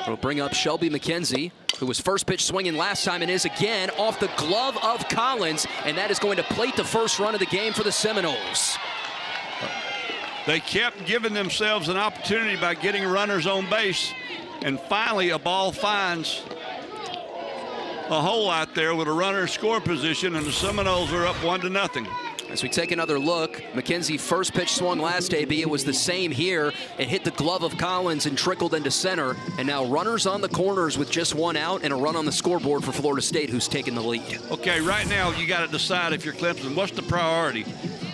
It'll bring up Shelby McKenzie, who was first pitch swinging last time and is again off the glove of Collins, and that is going to plate the first run of the game for the Seminoles. They kept giving themselves an opportunity by getting runners on base, and finally a ball finds a hole out there with a runner in score position, and the Seminoles are up 1-0. As we take another look, McKenzie first pitch swung last AB. It was the same here. It hit the glove of Collins and trickled into center. And now runners on the corners with just 1 out and a run on the scoreboard for Florida State, who's taking the lead. Okay, right now you got to decide if you're Clemson. What's the priority?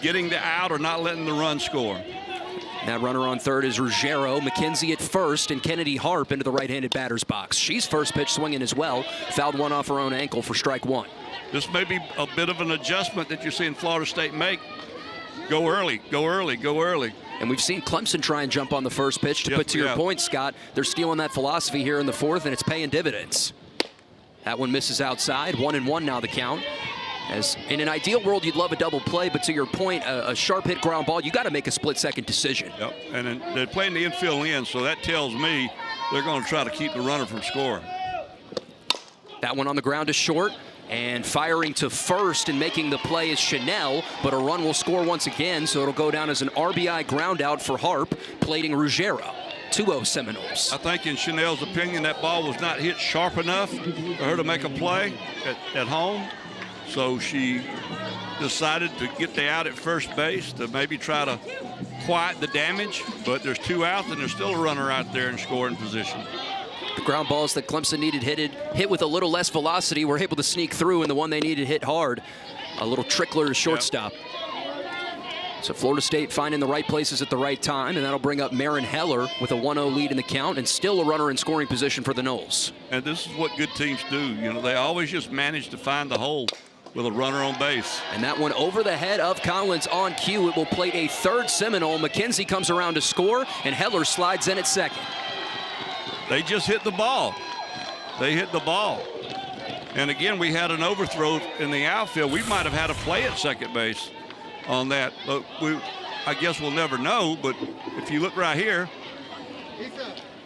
Getting the out or not letting the run score? That runner on third is Ruggiero, McKenzie at first, and Kennedy Harp into the right-handed batter's box. She's first pitch swinging as well. Fouled one off her own ankle for strike one. This may be a bit of an adjustment that you're seeing Florida State make. Go early, go early, go early. And we've seen Clemson try and jump on the first pitch. But to your point, Scott, they're stealing that philosophy here in the fourth, and it's paying dividends. That one misses outside. 1-1 now the count. As in an ideal world, you'd love a double play, but to your point, a sharp hit ground ball, you got to make a split-second decision. Yep, and then they're playing the infield in, so that tells me they're going to try to keep the runner from scoring. That one on the ground is short, and firing to first and making the play is Chanel, but a run will score once again, so it'll go down as an RBI ground out for Harp, plating Ruggiero. 2-0 Seminoles. I think in Chanel's opinion, that ball was not hit sharp enough for her to make a play at home. So she decided to get the out at first base to maybe try to quiet the damage, but there's 2 outs and there's still a runner out there in scoring position. The ground balls that Clemson needed hit with a little less velocity were able to sneak through, and the one they needed hit hard. A little trickler to shortstop. Yep. So Florida State finding the right places at the right time, and that'll bring up Marin Heller with a 1-0 lead in the count, and still a runner in scoring position for the Noles. And this is what good teams do. You know, they always just manage to find the hole with a runner on base. And that one over the head of Collins on cue. It will plate a third Seminole. McKenzie comes around to score, and Heller slides in at second. They just hit the ball. They hit the ball. And again, we had an overthrow in the outfield. We might have had a play at second base on that. But I guess we'll never know. But if you look right here,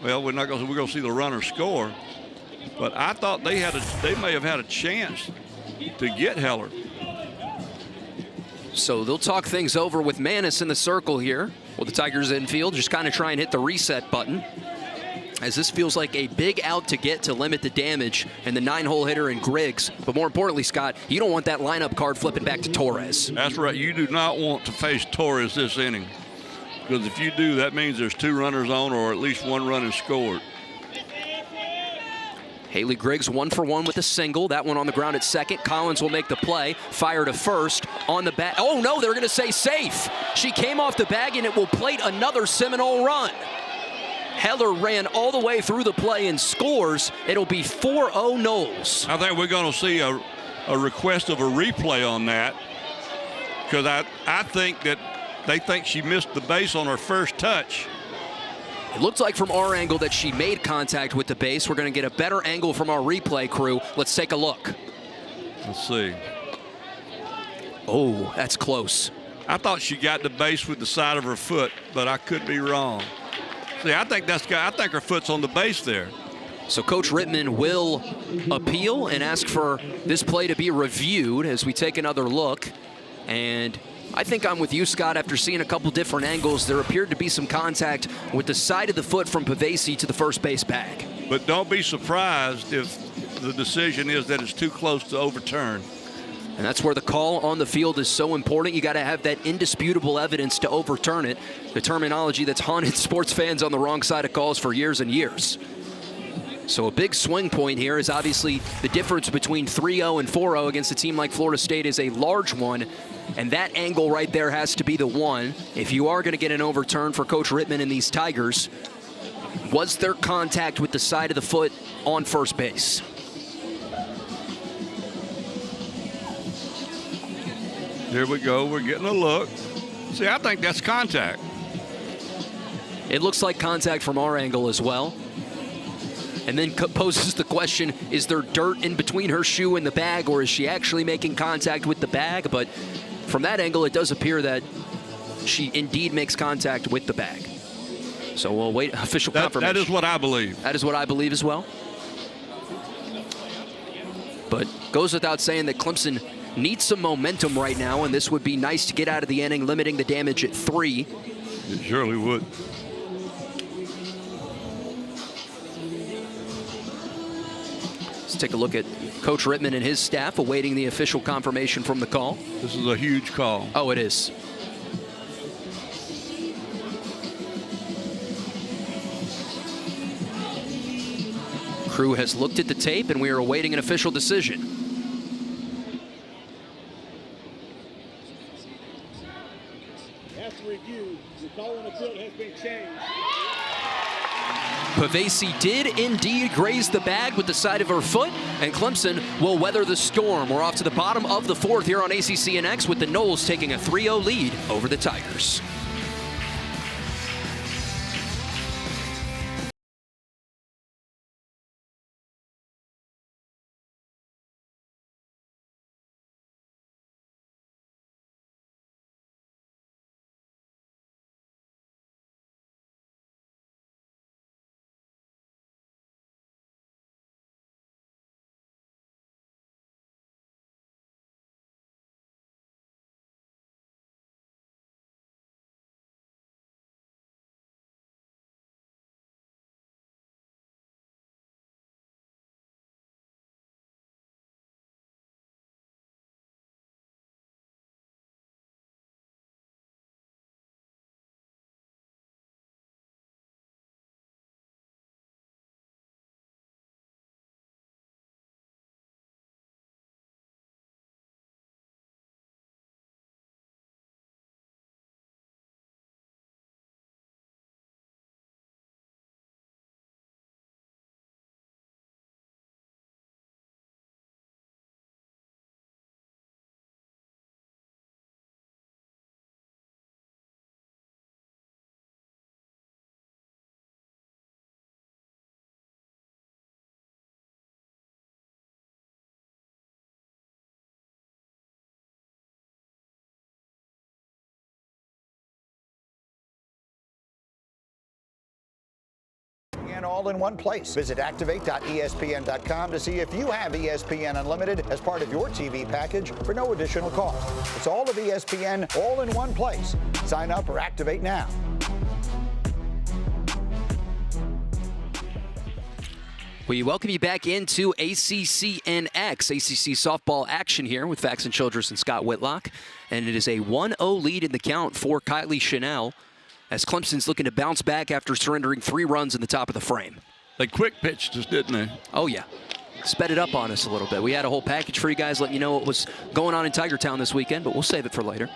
well, we're going to see the runner score. But I thought they may have had a chance to get Heller. So they'll talk things over with Manis in the circle here. With the Tigers infield, just kind of try and hit the reset button, as this feels like a big out to get to limit the damage, and the 9-hole hitter in Griggs. But more importantly, Scott, you don't want that lineup card flipping back to Torres. That's right. You do not want to face Torres this inning, because if you do, that means there's 2 runners on, or at least 1 run is scored. Haley Griggs 1 for 1 with a single. That one on the ground at second. Collins will make the play. Fire to first on the bat. Oh no, they're going to say safe. She came off the bag, and it will plate another Seminole run. Heller ran all the way through the play and scores. It'll be 4-0 Noles. I think we're going to see a request of a replay on that, because I think that they think she missed the base on her first touch. It looked like from our angle that she made contact with the base. We're going to get a better angle from our replay crew. Let's take a look. Let's see. Oh, that's close. I thought she got the base with the side of her foot, but I could be wrong. See, I think her foot's on the base there. So Coach Rittman will appeal and ask for this play to be reviewed as we take another look. And I think I'm with you, Scott. After seeing a couple different angles, there appeared to be some contact with the side of the foot from Pavesi to the first base bag. But don't be surprised if the decision is that it's too close to overturn. And that's where the call on the field is so important. You got to have that indisputable evidence to overturn it. The terminology that's haunted sports fans on the wrong side of calls for years and years. So a big swing point here is obviously the difference between 3-0 and 4-0 against a team like Florida State is a large one. And that angle right there has to be the one. If you are going to get an overturn for Coach Rittman and these Tigers, was there contact with the side of the foot on first base? Here we go. We're getting a look. See, I think that's contact. It looks like contact from our angle as well. And then poses the question, is there dirt in between her shoe and the bag, or is she actually making contact with the bag? But from that angle, it does appear that she indeed makes contact with the bag. So we'll wait official confirmation. That is what I believe. That is what I believe as well. But goes without saying that Clemson needs some momentum right now, and this would be nice to get out of the inning, limiting the damage at 3. It surely would. Let's take a look at Coach Rittman and his staff awaiting the official confirmation from the call. This is a huge call. Oh, it is. Crew has looked at the tape, and we are awaiting an official decision. After review, the call on the field has been changed. Pavesi did indeed graze the bag with the side of her foot, and Clemson will weather the storm. We're off to the bottom of the fourth here on ACCNX with the Noles taking a 3-0 lead over the Tigers. All in one place. Visit activate.espn.com to see if you have ESPN Unlimited as part of your TV package for no additional cost. It's all of ESPN all in one place. Sign up or activate now. We welcome you back into ACCNX, ACC softball action here with Faxon Childress and Scott Whitlock. And it is a 1-0 lead in the count for Kylie Chanel, as Clemson's looking to bounce back after surrendering 3 runs in the top of the frame. They quick pitched us, didn't they? Oh, yeah. Sped it up on us a little bit. We had a whole package for you guys letting you know what was going on in Tiger Town this weekend, but we'll save it for later.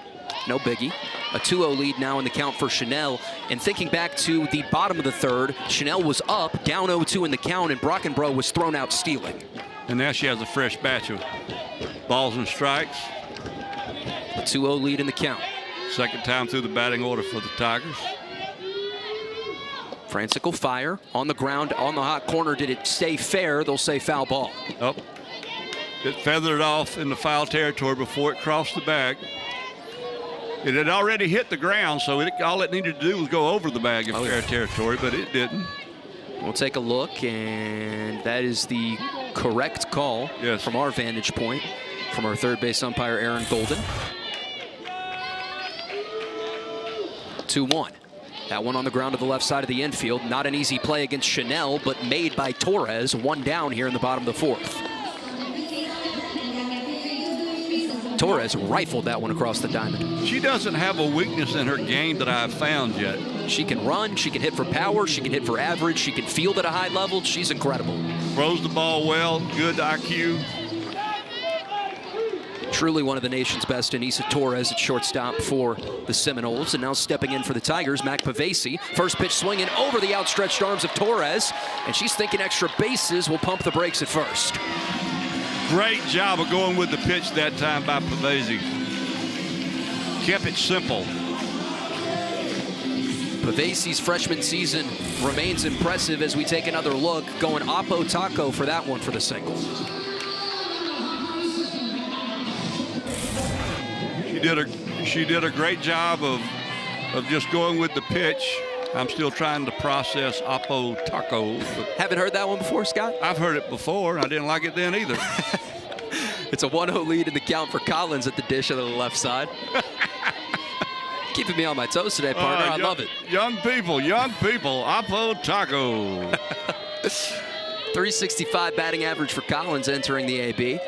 No biggie. A 2-0 lead now in the count for Chanel. And thinking back to the bottom of the third, Chanel was up, down 0-2 in the count, and Brockenbrough was thrown out stealing. And now she has a fresh batch of balls and strikes. A 2-0 lead in the count. Second time through the batting order for the Tigers. Francis will fire on the ground, on the hot corner. Did it stay fair? They'll say foul ball. Oh, it feathered off in the foul territory before it crossed the bag. It had already hit the ground, so all it needed to do was go over the bag of fair territory, but it didn't. We'll take a look, and that is the correct call from our vantage point, from our third base umpire, Aaron Golden. 2-1. That one on the ground to the left side of the infield. Not an easy play against Chanel, but made by Torres. 1 down here in the bottom of the fourth. Torres rifled that one across the diamond. She doesn't have a weakness in her game that I've found yet. She can run, she can hit for power, she can hit for average, she can field at a high level. She's incredible. Throws the ball well, good IQ. Truly one of the nation's best, Anissa Torres at shortstop for the Seminoles. And now stepping in for the Tigers, Mac Pavesi. First pitch swinging over the outstretched arms of Torres. And she's thinking extra bases, will pump the brakes at first. Great job of going with the pitch that time by Pavesi. Kept it simple. Pavesi's freshman season remains impressive as we take another look. Going Oppo Taco for that one for the single. She did a great job of just going with the pitch. I'm still trying to process Oppo Taco. Haven't heard that one before, Scott? I've heard it before, and I didn't like it then either. It's a 1-0 lead in the count for Collins at the dish on the left side. Keeping me on my toes today, partner. I love it. Young people, Oppo Taco. 365 batting average for Collins entering the AB.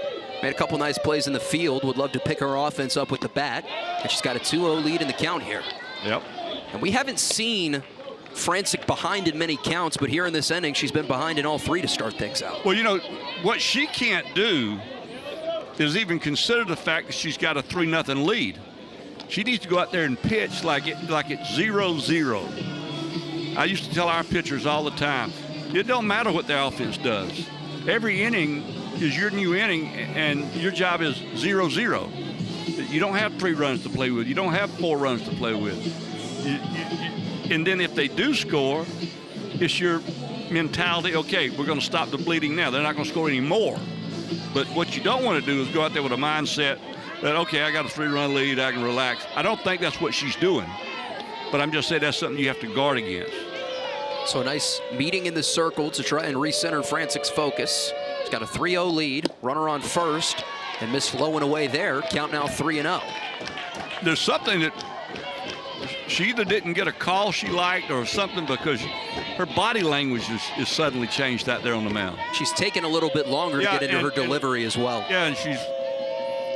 Made a couple nice plays in the field. Would love to pick her offense up with the bat. And she's got a 2-0 lead in the count here. Yep. And we haven't seen Francis behind in many counts, but here in this inning, she's been behind in all 3 to start things out. Well, you know, what she can't do is even consider the fact that she's got a 3-0 lead. She needs to go out there and pitch like it's 0-0. I used to tell our pitchers all the time, it don't matter what the offense does. Every inning is your new inning, and your job is 0-0. You don't have 3 runs to play with. You don't have 4 runs to play with. And then if they do score, it's your mentality, okay, we're going to stop the bleeding now. They're not going to score any more. But what you don't want to do is go out there with a mindset that, okay, I got a 3-run lead, I can relax. I don't think that's what she's doing. But I'm just saying that's something you have to guard against. So a nice meeting in the circle to try and recenter Francic's focus. She's got a 3-0 lead, runner on first, and Miss flowing away there. Count now 3-0. There's something that she either didn't get a call she liked or something, because her body language is suddenly changed out there on the mound. She's taken a little bit longer to get into her delivery as well. Yeah, and she's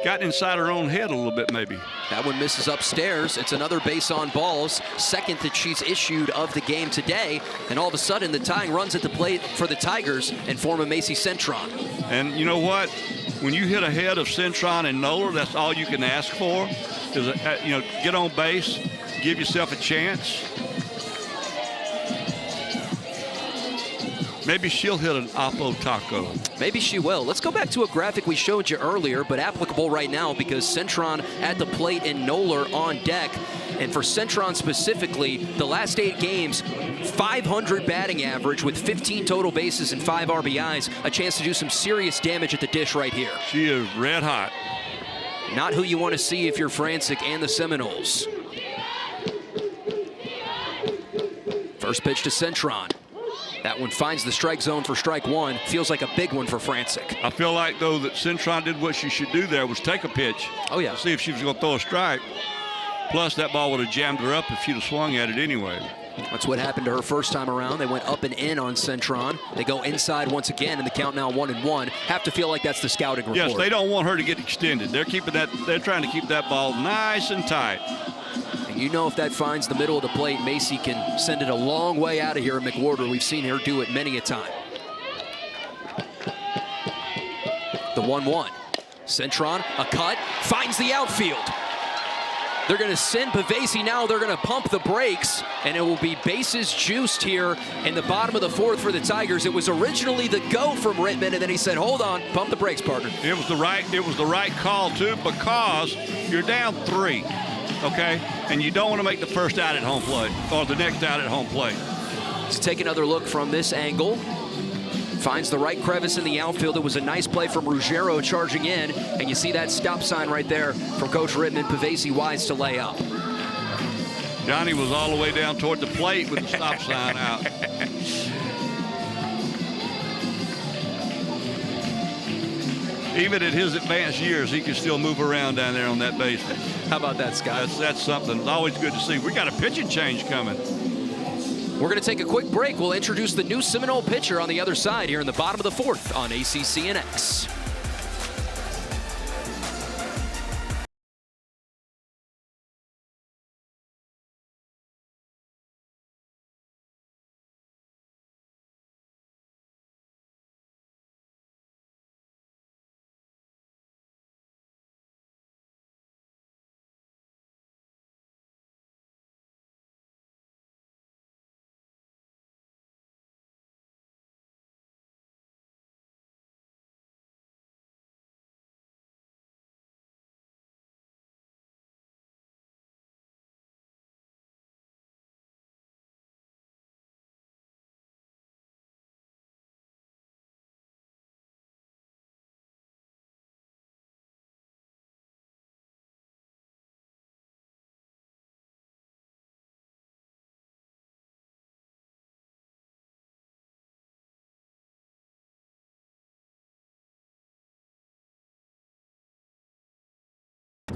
gotten inside her own head a little bit maybe. That one misses upstairs. It's another base on balls, second that she's issued of the game today. And all of a sudden, the tying runs at the plate for the Tigers and form a Macy Centron. And you know what? When you hit ahead of Centron and Noller, that's all you can ask for is, get on base, give yourself a chance. Maybe she'll hit an Oppo Taco. Maybe she will. Let's go back to a graphic we showed you earlier, but applicable right now because Centron at the plate and Noller on deck. And for Centron specifically, the last 8 games, 500 batting average with 15 total bases and 5 RBIs. A chance to do some serious damage at the dish right here. She is red hot. Not who you want to see if you're Francic and the Seminoles. First pitch to Centron. That one finds the strike zone for strike one. Feels like a big one for Francic. I feel like, though, that Centron did what she should do there, was take a pitch. Oh, yeah. See if she was going to throw a strike. Plus, that ball would have jammed her up if she'd have swung at it anyway. That's what happened to her first time around. They went up and in on Centron. They go inside once again, and the count now 1-1. Have to feel like that's the scouting report. Yes, they don't want her to get extended. They're trying to keep that ball nice and tight. You know, if that finds the middle of the plate, Macy can send it a long way out of here at McWhorter. We've seen her do it many a time. The 1-1. Centron, a cut, finds the outfield. They're going to send Pavesi now. They're going to pump the brakes, and it will be bases juiced here in the bottom of the 4th for the Tigers. It was originally the go from Rittman, and then he said, hold on, pump the brakes, partner. It was the right call, too, because you're down 3. Okay, and you don't want to make the first out at home plate or the next out at home plate. Let's take another look from this angle. Finds the right crevice in the outfield. It was a nice play from Ruggiero charging in, and you see that stop sign right there from Coach Rittman. Pavesi wise to lay up. Johnny was all the way down toward the plate with the stop sign out. Even at his advanced years, he can still move around down there on that base. How about that, Scott? That's something. It's always good to see. We got a pitching change coming. We're going to take a quick break. We'll introduce the new Seminole pitcher on the other side here in the bottom of the 4th on ACCNX.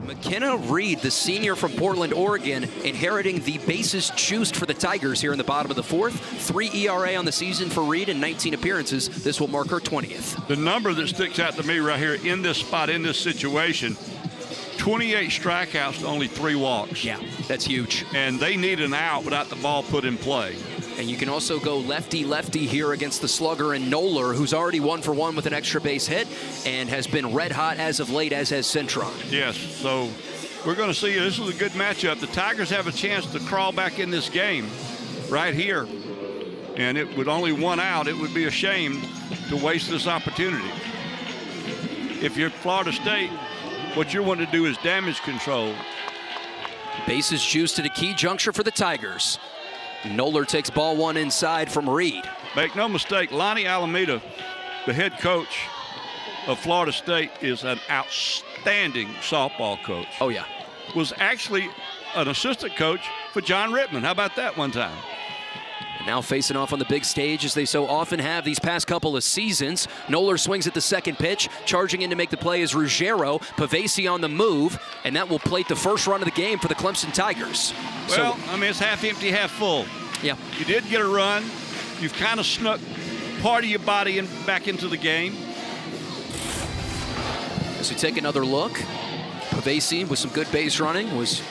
McKenna Reed, the senior from Portland, Oregon, inheriting the bases juiced for the Tigers here in the bottom of the 4th. 3 ERA on the season for Reed and 19 appearances. This will mark her 20th. The number that sticks out to me right here in this spot, in this situation, 28 strikeouts to only 3 walks. Yeah, that's huge. And they need an out without the ball put in play. And you can also go lefty-lefty here against the slugger and Noller, who's already 1 for 1 with an extra base hit and has been red hot as of late, as has Centron. Yes, so we're going to see this is a good matchup. The Tigers have a chance to crawl back in this game right here. And it with only one out, it would be a shame to waste this opportunity. If you're Florida State, what you want to do is damage control. Bases juiced at a key juncture for the Tigers. Noller takes ball one inside from Reed. Make no mistake, Lonnie Alameda, the head coach of Florida State, is an outstanding softball coach. Oh, yeah. Was actually an assistant coach for John Rittman. How about that one time? And now facing off on the big stage, as they so often have these past couple of seasons. Noller swings at the second pitch. Charging in to make the play is Ruggiero. Pavesi on the move, and that will plate the first run of the game for the Clemson Tigers. Well, I mean, it's half empty, half full. Yeah. You did get a run. You've kind of snuck part of your body back into the game. As we take another look, Pavesi with some good base running was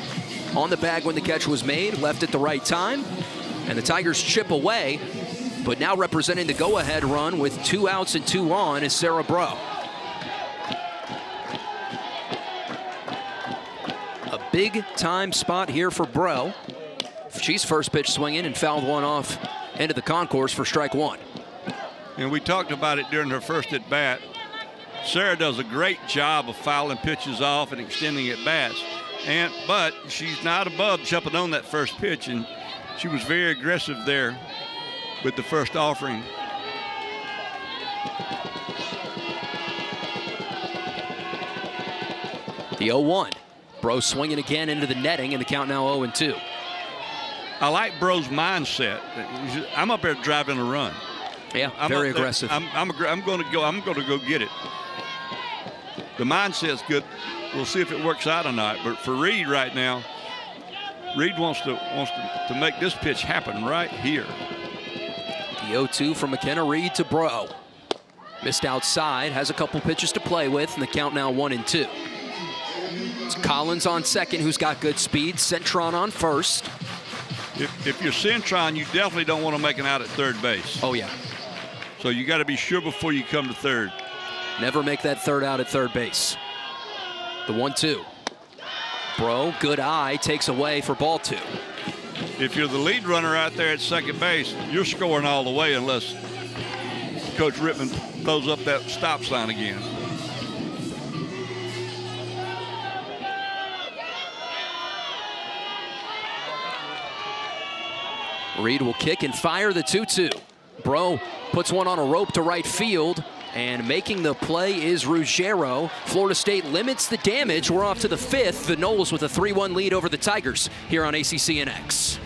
on the bag when the catch was made, left at the right time, and the Tigers chip away, but now representing the go-ahead run with 2 outs and 2 on is Sarah Bro. A big-time spot here for Bro. She's first pitch swinging and fouled one off into the concourse for strike one. And we talked about it during her first at-bat. Sarah does a great job of fouling pitches off and extending at bats, but she's not above jumping on that first pitch, and she was very aggressive there with the first offering. The 0-1. Bro swinging again into the netting, and the count now 0-2. I like Bro's mindset. I'm up there driving a run. Yeah, very aggressive. I'm going to go get it. The mindset's good. We'll see if it works out or not. But for Reed right now, Reed wants to make this pitch happen right here. The 0-2 from McKenna Reed to Bro. Missed outside, has a couple pitches to play with, and the count now 1-2. It's Collins on second, who's got good speed. Centron on first. If you're Centron, you definitely don't want to make an out at third base. Oh, yeah. So you got to be sure before you come to third. Never make that third out at third base. The 1-2. Bro, good eye, takes away for ball 2. If you're the lead runner out there at second base, you're scoring all the way unless Coach Rittman throws up that stop sign again. Reed will kick and fire the 2-2. Bro puts one on a rope to right field, and making the play is Ruggiero. Florida State limits the damage. We're off to the 5th. The Noles with a 3-1 lead over the Tigers here on ACCNX.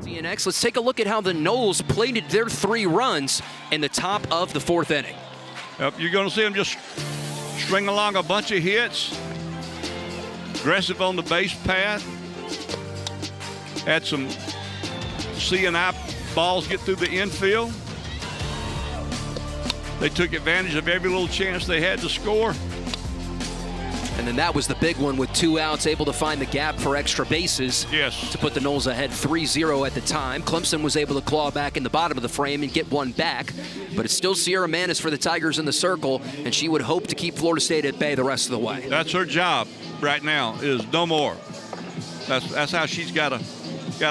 CNX, let's take a look at how the Noles plated their 3 runs in the top of the 4th inning. Yep, you're going to see them just string along a bunch of hits. Aggressive on the base path. Had some C&I balls get through the infield. They took advantage of every little chance they had to score. And then that was the big one with 2 outs, able to find the gap for extra bases. Yes. To put the Noles ahead 3-0 at the time. Clemson was able to claw back in the bottom of the frame and get one back. But it's still Sierra Manis for the Tigers in the circle, and she would hope to keep Florida State at bay the rest of the way. That's her job right now, is no more. That's how she's got to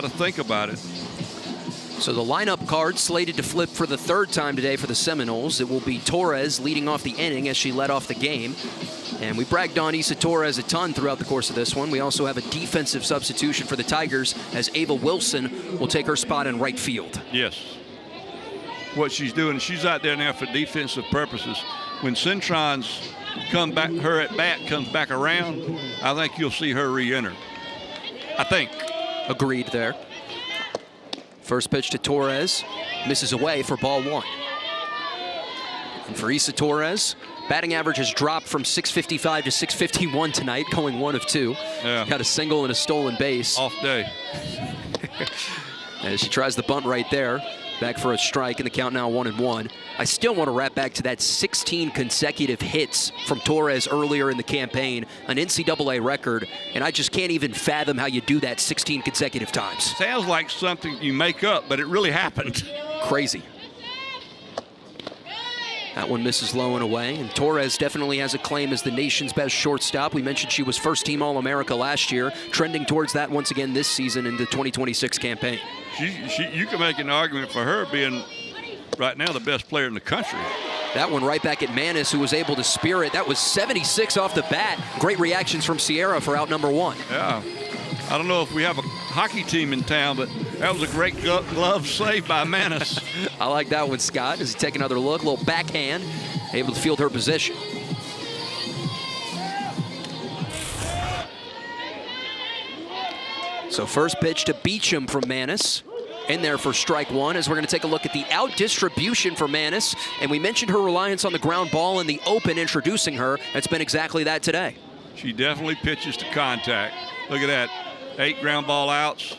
think about it. So the lineup card slated to flip for the third time today for the Seminoles. It will be Torres leading off the inning as she led off the game. And we bragged on Issa Torres a ton throughout the course of this one. We also have a defensive substitution for the Tigers as Ava Wilson will take her spot in right field. Yes. What she's doing, she's out there now for defensive purposes. When Centron's come back, her at bat comes back around, I think you'll see her re-enter. I think. Agreed there. First pitch to Torres, misses away for ball 1. And for Issa Torres, batting average has dropped from 655 to 651 tonight, going 1 of 2. Yeah. Got a single and a stolen base. Off day. As she tries the bunt right there. Back for a strike, and the count now 1-1. I still want to wrap back to that 16 consecutive hits from Torres earlier in the campaign, an NCAA record, and I just can't even fathom how you do that 16 consecutive times. Sounds like something you make up, but it really happened. Crazy. That one misses low and away, and Torres definitely has a claim as the nation's best shortstop. We mentioned she was first-team All-America last year, trending towards that once again this season in the 2026 campaign. You can make an argument for her being right now the best player in the country. That one right back at Manis, who was able to spear it. That was 76 off the bat. Great reactions from Sierra for out number 1. Yeah. I don't know if we have a hockey team in town, but that was a great glove save by Manis. I like that one, Scott. As he take another look, a little backhand, able to field her position. So first pitch to Beecham from Manis. In there for strike 1 as we're going to take a look at the out distribution for Manis. And we mentioned her reliance on the ground ball in the open, introducing her. It's been exactly that today. She definitely pitches to contact. Look at that. 8 ground ball outs,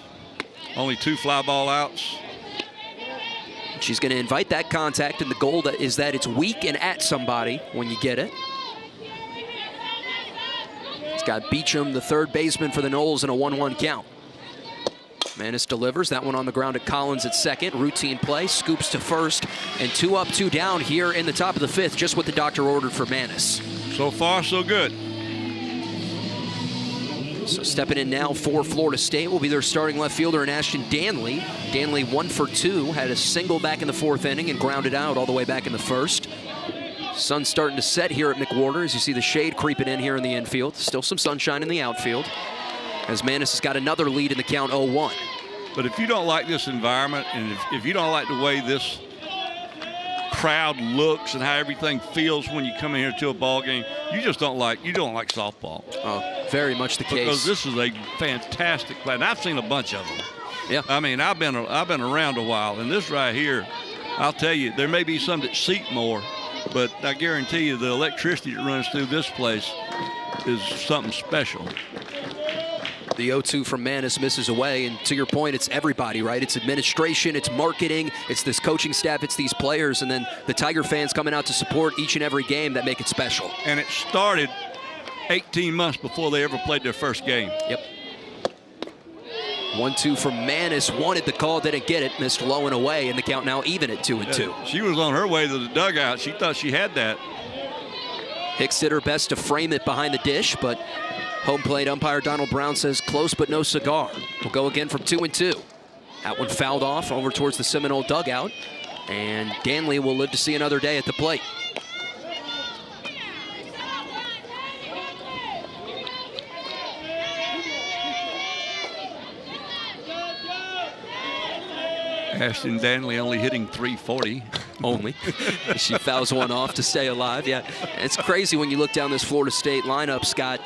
only 2 fly ball outs. She's going to invite that contact, and the goal is that it's weak and at somebody when you get it. It's got Beecham, the third baseman for the Noles, in a 1-1 count. Manis delivers that one on the ground to Collins at second. Routine play, scoops to first, and 2 up, 2 down here in the top of the 5th, just what the doctor ordered for Manis. So far, so good. So stepping in now for Florida State will be their starting left fielder in Ashton Danley. Danley 1 for 2, had a single back in the 4th inning and grounded out all the way back in the 1st. Sun's starting to set here at McWhorter as you see the shade creeping in here in the infield. Still some sunshine in the outfield as Manis has got another lead in the count 0-1. But if you don't like this environment, and if you don't like the way this crowd looks and how everything feels when you come in here to a ball game, you don't like softball. Oh, very much the case. Because this is a fantastic play, and I've seen a bunch of them. Yeah. I mean, I've been around a while, and this right here, I'll tell you, there may be some that seat more, but I guarantee you the electricity that runs through this place is something special. The 0-2 from Manis misses away, and to your point, it's everybody, right? It's administration, it's marketing, it's this coaching staff, it's these players, and then the Tiger fans coming out to support each and every game that make it special. And it started 18 months before they ever played their first game. Yep. 1-2 from Manis, wanted the call, didn't get it, missed low and away, and the count now even at 2-2. She was on her way to the dugout. She thought she had that. Hicks did her best to frame it behind the dish, but home plate umpire Donald Brown says close but no cigar. We'll go again from 2-2. That one fouled off over towards the Seminole dugout, and Danley will live to see another day at the plate. Ashton Danley only hitting .340. Only. She fouls one off to stay alive. Yeah, it's crazy when you look down this Florida State lineup, Scott.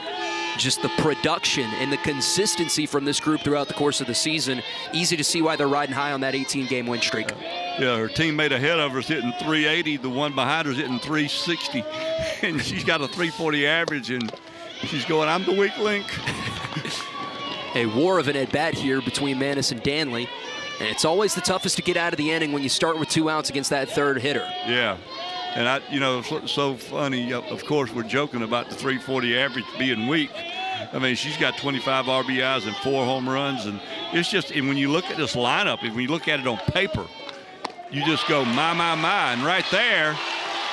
Just the production and the consistency from this group throughout the course of the season. Easy to see why they're riding high on that 18-game win streak. Yeah, her teammate ahead of her is hitting .380. The one behind her is hitting .360. And she's got a .340 average, and she's going, I'm the weak link. A war of an at-bat here between Manis and Danley. And it's always the toughest to get out of the inning when you start with 2 outs against that third hitter. Yeah. And it's so funny. Of course, we're joking about the .340 average being weak. I mean, she's got 25 RBIs and 4 home runs. And it's just, and when you look at this lineup, and when you look at it on paper, you just go, my. And right there,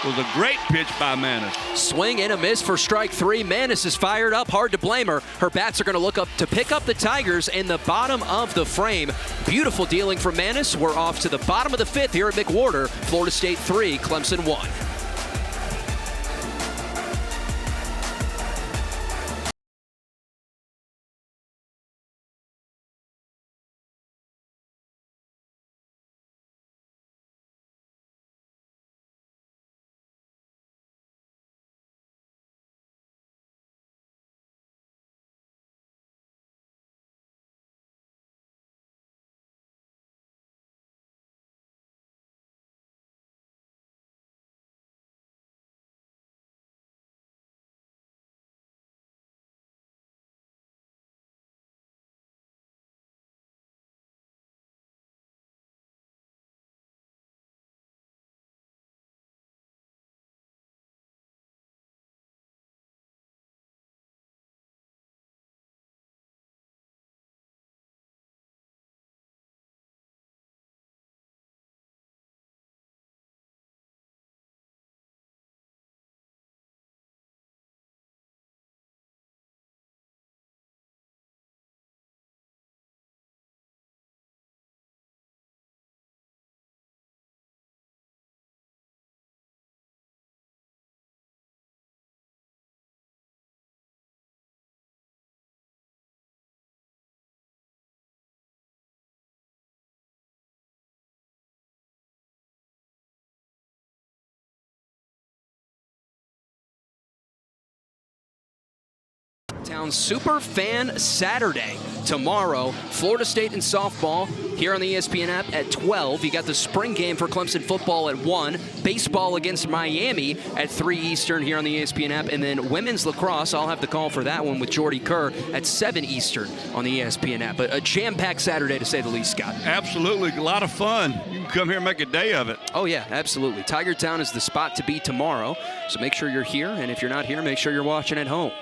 was a great pitch by Manis. Swing and a miss for strike 3. Manis is fired up. Hard to blame her. Her bats are going to look up to pick up the Tigers in the bottom of the frame. Beautiful dealing from Manis. We're off to the bottom of the 5th here at McWhorter. Florida State 3, Clemson 1. Town Super Fan Saturday tomorrow. Florida State in softball here on the ESPN app at 12. You got the spring game for Clemson football at 1. Baseball against Miami at 3 Eastern here on the ESPN app. And then women's lacrosse, I'll have the call for that one with Jordy Kerr at 7 Eastern on the ESPN app. But a jam-packed Saturday to say the least, Scott. Absolutely. A lot of fun. You can come here and make a day of it. Oh, yeah, absolutely. Tiger Town is the spot to be tomorrow. So make sure you're here. And if you're not here, make sure you're watching at home.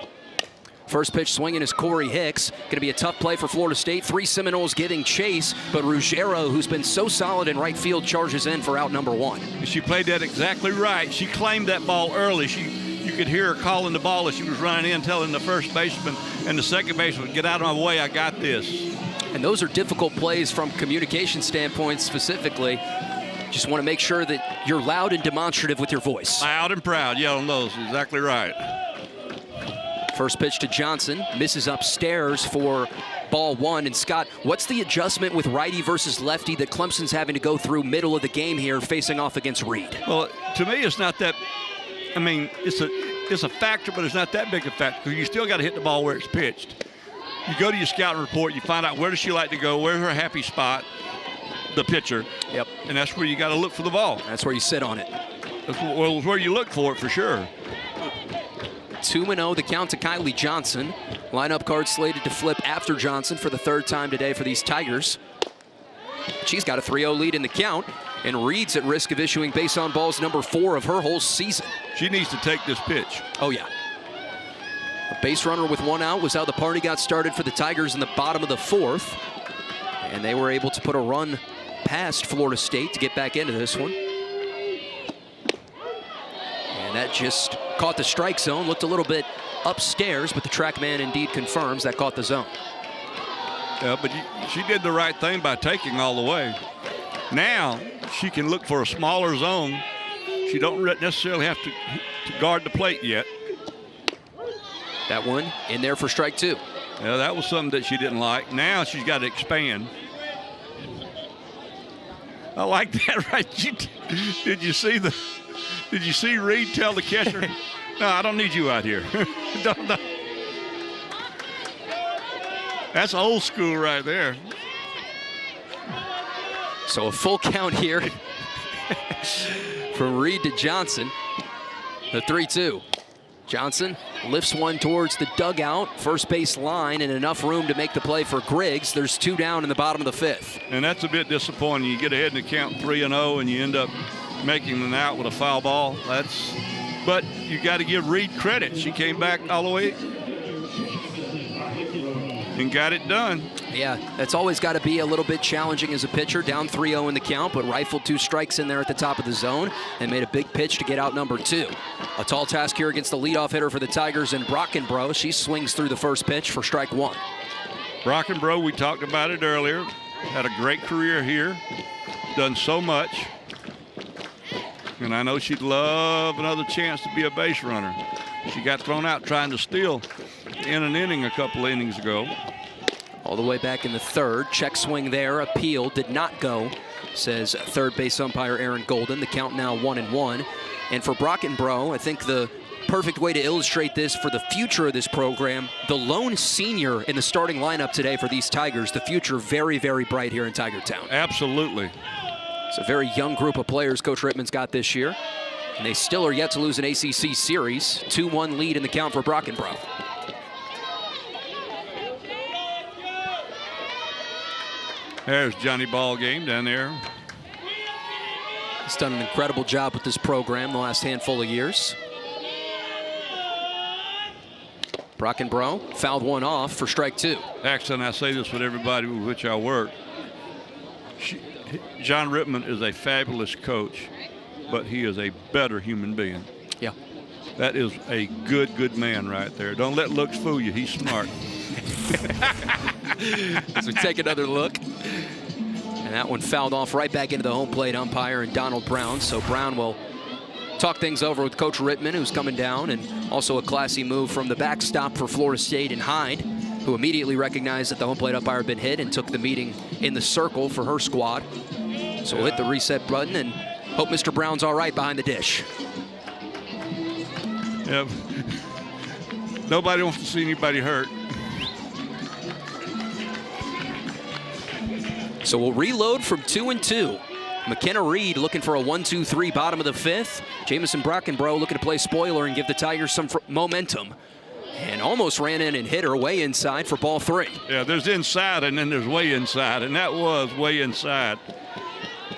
First pitch swinging is Corey Hicks. Going to be a tough play for Florida State. 3 Seminoles giving chase, but Ruggiero, who's been so solid in right field, charges in for out number 1. She played that exactly right. She claimed that ball early. You could hear her calling the ball as she was running in, telling the first baseman and the second baseman, get out of my way, I got this. And those are difficult plays from communication standpoint specifically. Just want to make sure that you're loud and demonstrative with your voice. Loud and proud, yelling those, exactly right. First pitch to Johnson, misses upstairs for ball 1. And Scott, what's the adjustment with righty versus lefty that Clemson's having to go through middle of the game here, facing off against Reed? Well, to me, it's not that. I mean, it's a factor, but it's not that big a factor because you still got to hit the ball where it's pitched. You go to your scouting report, you find out where does she like to go, where's her happy spot, the pitcher. Yep. And that's where you got to look for the ball. That's where you sit on it. That's where you look for it for sure. 2-0 the count to Kylie Johnson. Lineup card slated to flip after Johnson for the 3rd time today for these Tigers. She's got a 3-0 lead in the count, and Reed's at risk of issuing base on balls number 4 of her whole season. She needs to take this pitch. Oh, yeah. A base runner with 1 out was how the party got started for the Tigers in the bottom of the 4th. And they were able to put a run past Florida State to get back into this one. And that just caught the strike zone. Looked a little bit upstairs, but the track man indeed confirms that caught the zone. Yeah, but she did the right thing by taking all the way. Now she can look for a smaller zone. She don't necessarily have to guard the plate yet. That one in there for strike 2. Yeah, that was something that she didn't like. Now she's got to expand. I like that, right? Did you see Reed tell the catcher, no, I don't need you out here. No. That's old school right there. So a full count here from Reed to Johnson. The 3-2. Johnson lifts one towards the dugout, first base line, and enough room to make the play for Griggs. There's 2 down in the bottom of the 5th. And that's a bit disappointing. You get ahead in the count 3-0 and you end up making an out with a foul ball. But you got to give Reed credit. She came back all the way and got it done. Yeah, that's always got to be a little bit challenging as a pitcher. Down 3-0 in the count, but rifled 2 strikes in there at the top of the zone and made a big pitch to get out number 2. A tall task here against the leadoff hitter for the Tigers in Brockenbrough. She swings through the first pitch for strike 1. Brockenbrough, we talked about it earlier, had a great career here, done so much. And I know she'd love another chance to be a base runner. She got thrown out trying to steal in an inning a couple innings ago. All the way back in the 3rd. Check swing there. Appeal did not go, says third base umpire Aaron Golden. The count now 1-1. And for Brockenbrough, I think the perfect way to illustrate this for the future of this program, the lone senior in the starting lineup today for these Tigers, the future very, very bright here in Tigertown. Absolutely. It's a very young group of players Coach Rittman's got this year. And they still are yet to lose an ACC series. 2-1 lead in the count for Brockenbrough. There's Johnny Ballgame down there. He's done an incredible job with this program the last handful of years. Brockenbrough fouled one off for strike 2. Actually, and I say this with everybody with which I work, John Rittman is a fabulous coach, but he is a better human being. Yeah. That is a good man right there. Don't let looks fool you. He's smart. As we take another look. And that one fouled off right back into the home plate umpire and Donald Brown. So Brown will talk things over with Coach Rittman, who's coming down, and also a classy move from the backstop for Florida State and Hyde, who immediately recognized that the home plate umpire had been hit and took the meeting in the circle for her squad. So we'll hit the reset button and hope Mr. Brown's all right behind the dish. Yep. Nobody wants to see anybody hurt. So we'll reload from 2-2. McKenna Reed looking for a 1-2-3 bottom of the 5th. Jamison Brockenbrough looking to play spoiler and give the Tigers some momentum. And almost ran in and hit her way inside for ball 3. Yeah, there's inside and then there's way inside, and that was way inside.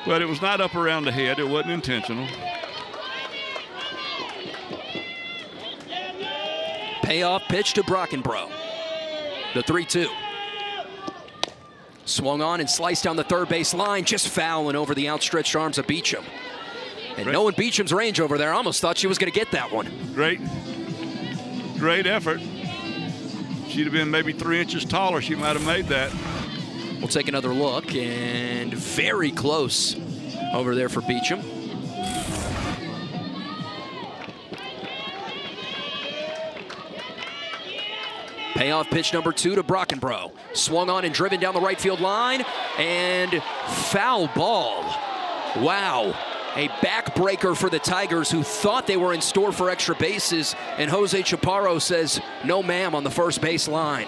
But it was not up around the head. It wasn't intentional. Payoff pitch to Brockenbrough. The 3-2. Swung on and sliced down the third base line, just fouling over the outstretched arms of Beecham. And knowing Beecham's range over there, I almost thought she was going to get that one. Great effort. She'd have been maybe 3 inches taller. She might have made that. We'll take another look, and very close over there for Beecham. Payoff pitch number 2 to Brockenbrough. Swung on and driven down the right field line, and foul ball. Wow. A backbreaker for the Tigers, who thought they were in store for extra bases, and Jose Chaparro says, no ma'am, on the first base line.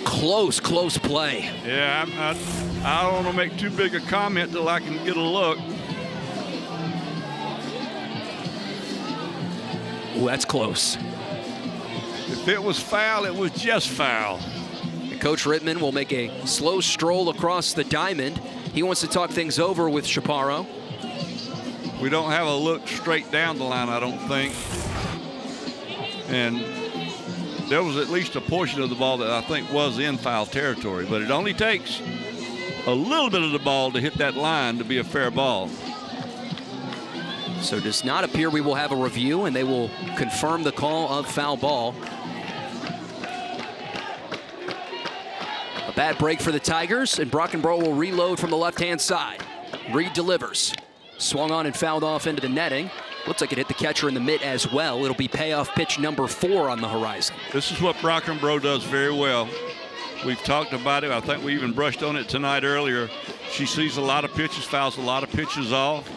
Close play. Yeah, I don't want to make too big a comment till I can get a look. Ooh, that's close. If it was foul, it was just foul. And Coach Rittman will make a slow stroll across the diamond. He wants to talk things over with Chaparro. We don't have a look straight down the line, I don't think. And there was at least a portion of the ball that I think was in foul territory, but it only takes a little bit of the ball to hit that line to be a fair ball. So it does not appear we will have a review, and they will confirm the call of foul ball. A bad break for the Tigers, and Brockenbrough will reload from the left-hand side. Reed delivers. Swung on and fouled off into the netting. Looks like it hit the catcher in the mitt as well. It'll be payoff pitch number 4 on the horizon. This is what Brockenbrough does very well. We've talked about it. I think we even brushed on it tonight earlier. She sees a lot of pitches, fouls a lot of pitches off.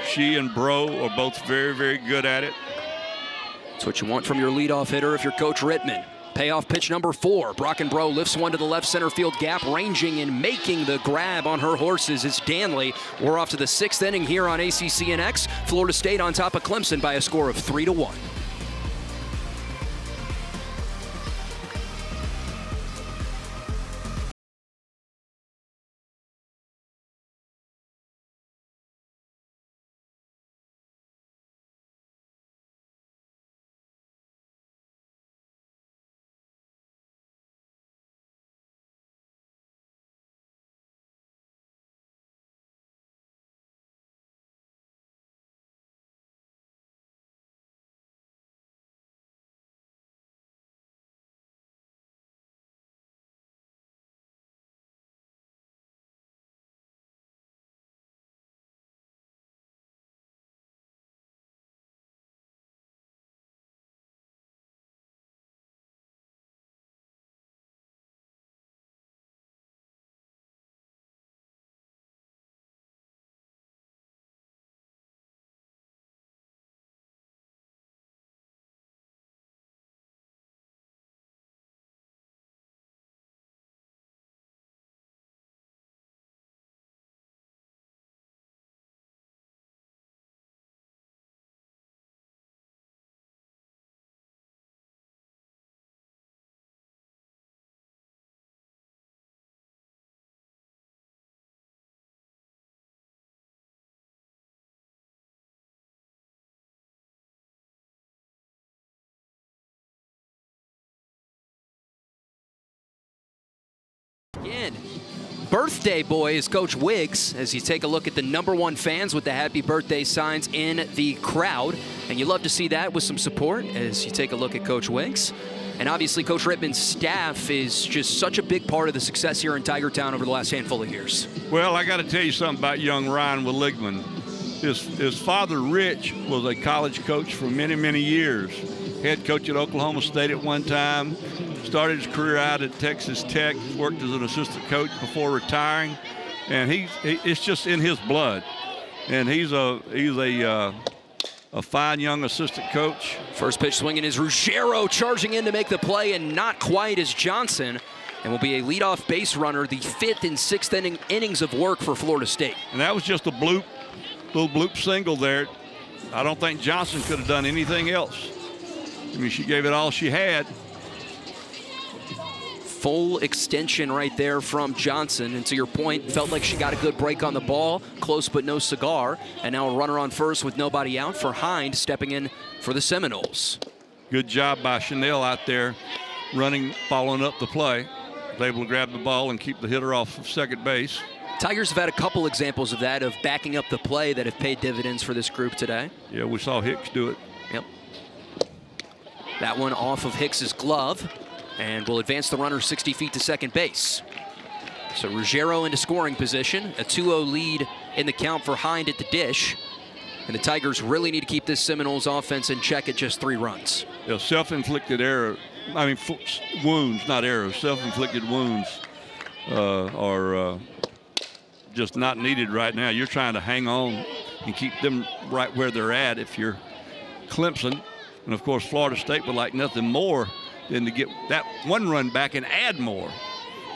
She and Bro are both very, very good at it. That's what you want from your leadoff hitter if you're Coach Rittman. Payoff pitch number 4. Brockenbrough lifts one to the left center field gap, ranging and making the grab on her horses is Danley. We're off to the 6th inning here on ACCNX. Florida State on top of Clemson by a score of 3-1. Again, birthday boy is Coach Wiggs, as you take a look at the #1 fans with the happy birthday signs in the crowd. And you love to see that with some support as you take a look at Coach Wiggs. And obviously, Coach Rittman's staff is just such a big part of the success here in Tigertown over the last handful of years. Well, I got to tell you something about young Ryan Willigman. His father, Rich, was a college coach for many, many years. Head coach at Oklahoma State at one time. Started his career out at Texas Tech. Worked as an assistant coach before retiring. And it's just in his blood. And he's a fine young assistant coach. First pitch swinging is Ruggiero charging in to make the play, and not quite as Johnson. And will be a leadoff base runner, the 5th and 6th innings of work for Florida State. And that was just a little bloop single there. I don't think Johnson could have done anything else. I mean, she gave it all she had. Full extension right there from Johnson. And to your point, felt like she got a good break on the ball. Close but no cigar. And now a runner on first with nobody out for Hind stepping in for the Seminoles. Good job by Chanel out there running, following up the play. Was able to grab the ball and keep the hitter off of second base. Tigers have had a couple examples of that, of backing up the play, that have paid dividends for this group today. Yeah, we saw Hicks do it. Yep. That one off of Hicks's glove. And will advance the runner 60 feet to second base. So Ruggiero into scoring position. A 2-0 lead in the count for Hind at the dish. And the Tigers really need to keep this Seminoles offense in check at just 3 runs. Yeah, self-inflicted error. I mean, wounds, not errors. Self-inflicted wounds are just not needed right now. You're trying to hang on and keep them right where they're at if you're Clemson. And, of course, Florida State would like nothing more than to get that 1 run back and add more.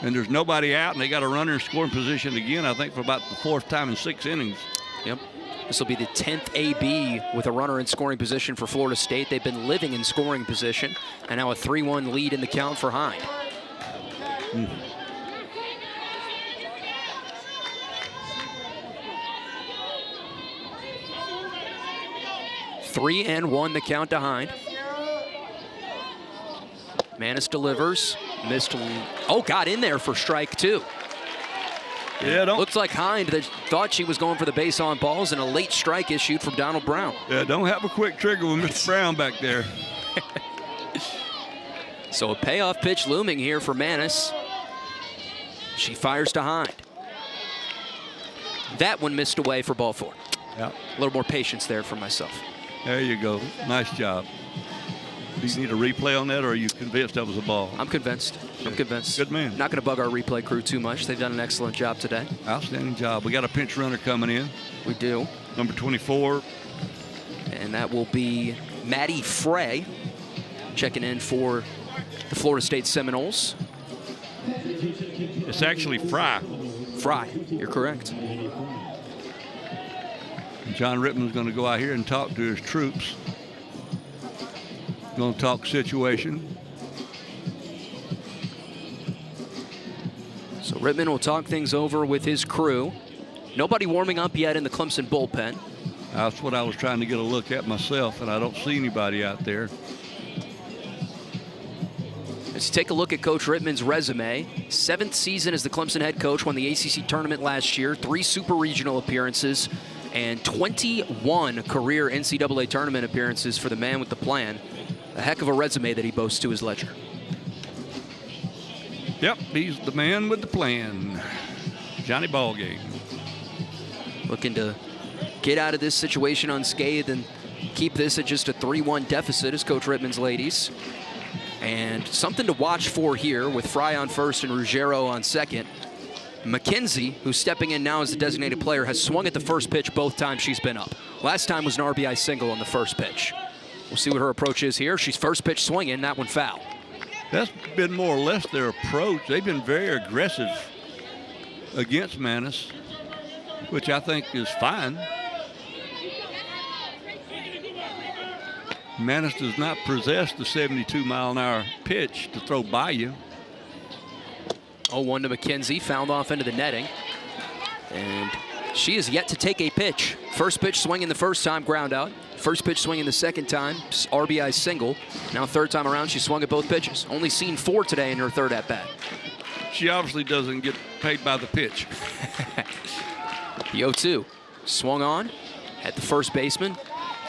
And there's nobody out, and they got a runner in scoring position again, I think, for about the 4th time in 6 innings. Yep. This will be the 10th AB with a runner in scoring position for Florida State. They've been living in scoring position. And now a 3-1 lead in the count for Hind. 3-1 the count to Hind. Manis delivers. Missed. Oh, got in there for strike 2. Yeah, looks like Hind that thought she was going for the base on balls, and a late strike issued from Donald Brown. Yeah, don't have a quick trigger with Mr. Brown back there. So a payoff pitch looming here for Manis. She fires to Hind. That one missed away for ball 4. Yeah. A little more patience there for myself. There you go. Nice job. Do you need a replay on that, or are you convinced that was a ball? I'm convinced. I'm convinced. Good man. Not going to bug our replay crew too much. They've done an excellent job today. Outstanding job. We got a pinch runner coming in. We do. Number 24. And that will be Maddie Frey checking in for the Florida State Seminoles. It's actually Fry. Fry, you're correct. John Rittman's going to go out here and talk to his troops. Going to talk situation. So Rittman will talk things over with his crew. Nobody warming up yet in the Clemson bullpen. That's what I was trying to get a look at myself, and I don't see anybody out there. Let's take a look at Coach Rittman's resume. 7th season as the Clemson head coach, won the ACC tournament last year, 3 super regional appearances, and 21 career NCAA tournament appearances for the man with the plan. A heck of a resume that he boasts to his ledger. Yep, he's the man with the plan. Johnny Ballgame. Looking to get out of this situation unscathed and keep this at just a 3-1 deficit as Coach Rittman's ladies. And something to watch for here with Fry on first and Ruggiero on second. McKenzie, who's stepping in now as the designated player, has swung at the first pitch both times she's been up. Last time was an RBI single on the first pitch. We'll see what her approach is here. She's first pitch swinging, that one foul. That's been more or less their approach. They've been very aggressive against Manis, which I think is fine. Manis does not possess the 72-mile-an-hour pitch to throw by you. 0-1 to McKenzie, fouled off into the netting. And she is yet to take a pitch. First pitch swinging the first time, ground out. First pitch swinging the second time, RBI single. Now 3rd time around, she swung at both pitches. Only seen 4 today in her 3rd at-bat. She obviously doesn't get paid by the pitch. The 0-2 swung on at the first baseman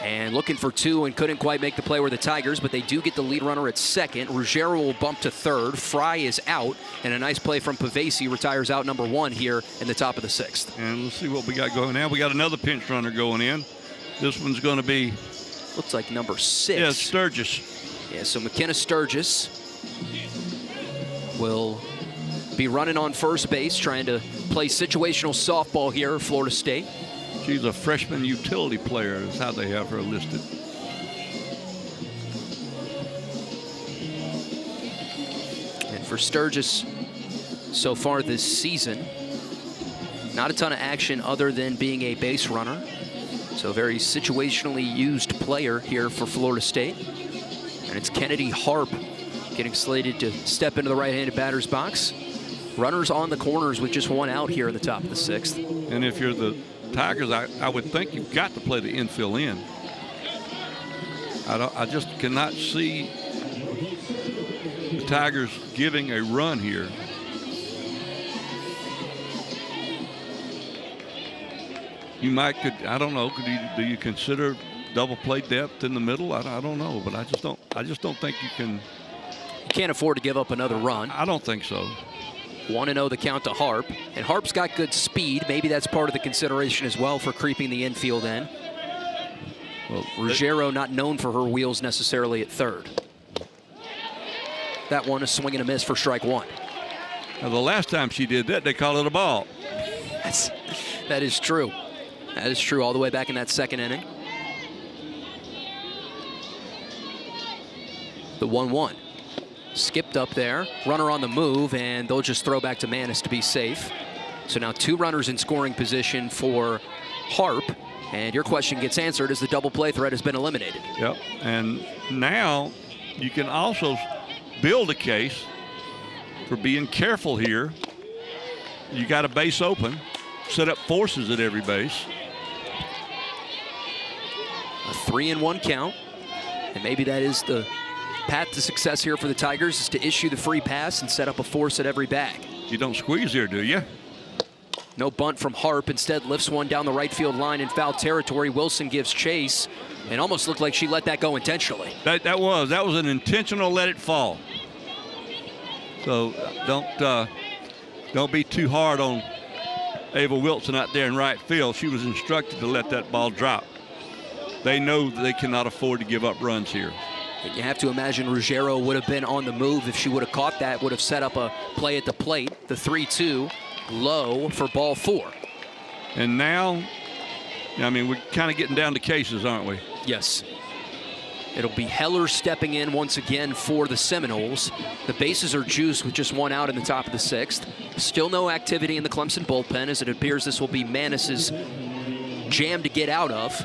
and looking for two and couldn't quite make the play with the Tigers, but they do get the lead runner at second. Ruggiero will bump to third. Fry is out, and a nice play from Pavesi retires out number one here in the top of the sixth. And let's see what we got going now. We got another pinch runner going in. This one's going to be, looks like number 6. yeah, Sturgis. Yeah, so McKenna Sturgis will be running on first base, trying to play situational softball here at Florida State. She's a freshman utility player is how they have her listed. And for Sturgis so far this season, not a ton of action other than being a base runner. So a very situationally used player here for Florida State. And it's Kennedy Harp getting slated to step into the right-handed batter's box. Runners on the corners with just one out here in the top of the sixth. And if you're the Tigers, I would think you've got to play the infield in. I just cannot see the Tigers giving a run here. You might I don't know. Do you consider double play depth in the middle? I don't know, but I just don't think you can. You can't afford to give up another run. I don't think so. 1-0 the count to Harp, and Harp's got good speed. Maybe that's part of the consideration as well for creeping the infield in. Well, Ruggiero not known for her wheels necessarily at third. That one, a swing and a miss for strike one. Now, the last time she did that, they called it a ball. That is true. That is true all the way back in that second inning. The 1-1. Skipped up there, runner on the move, and they'll just throw back to Manis to be safe. So now two runners in scoring position for Harp, and your question gets answered as the double play threat has been eliminated. Yep, and now you can also build a case for being careful here. You got a base open, set up forces at every base. A 3-1 count, and maybe that is the path to success here for the Tigers, is to issue the free pass and set up a force at every bag. You don't squeeze here, do you? No bunt from Harp. Instead lifts one down the right field line in foul territory. Wilson gives chase, and almost looked like she let that go intentionally. That was an intentional let it fall. So don't be too hard on Ava Wilson out there in right field. She was instructed to let that ball drop. They know that they cannot afford to give up runs here. And you have to imagine Ruggiero would have been on the move if she would have caught that, would have set up a play at the plate. The 3-2 low for ball 4. And now, I mean, we're kind of getting down to cases, aren't we? Yes. It'll be Heller stepping in once again for the Seminoles. The bases are juiced with just one out in the top of the sixth. Still no activity in the Clemson bullpen, as it appears this will be Manis's jam to get out of.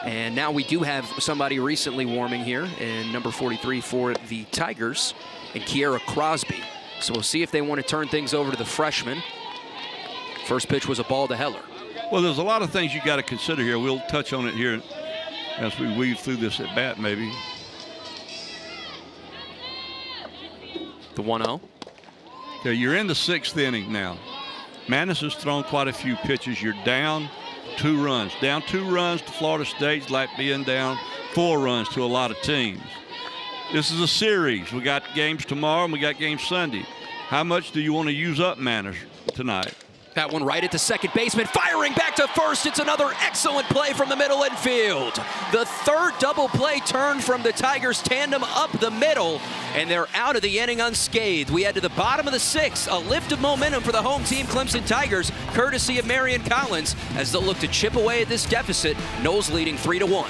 And now we do have somebody recently warming here in number 43 for the Tigers, and Kiera Crosby. So we'll see if they want to turn things over to the freshman. First pitch was a ball to Heller. Well, there's a lot of things you got to consider here. We'll touch on it here as we weave through this at bat, maybe. The 1-0. Okay, you're in the 6th inning now. Manis has thrown quite a few pitches. You're down 2 runs. Down 2 runs to Florida State's like being down 4 runs to a lot of teams. This is a series. We got games tomorrow and we got games Sunday. How much do you want to use up Manis tonight? That one right at the second baseman, firing back to first. It's another excellent play from the middle infield. The third double play turn from the Tigers tandem up the middle, and they're out of the inning unscathed. We head to the bottom of the 6th, a lift of momentum for the home team Clemson Tigers, courtesy of Marion Collins, as they'll look to chip away at this deficit. Noles leading 3-1.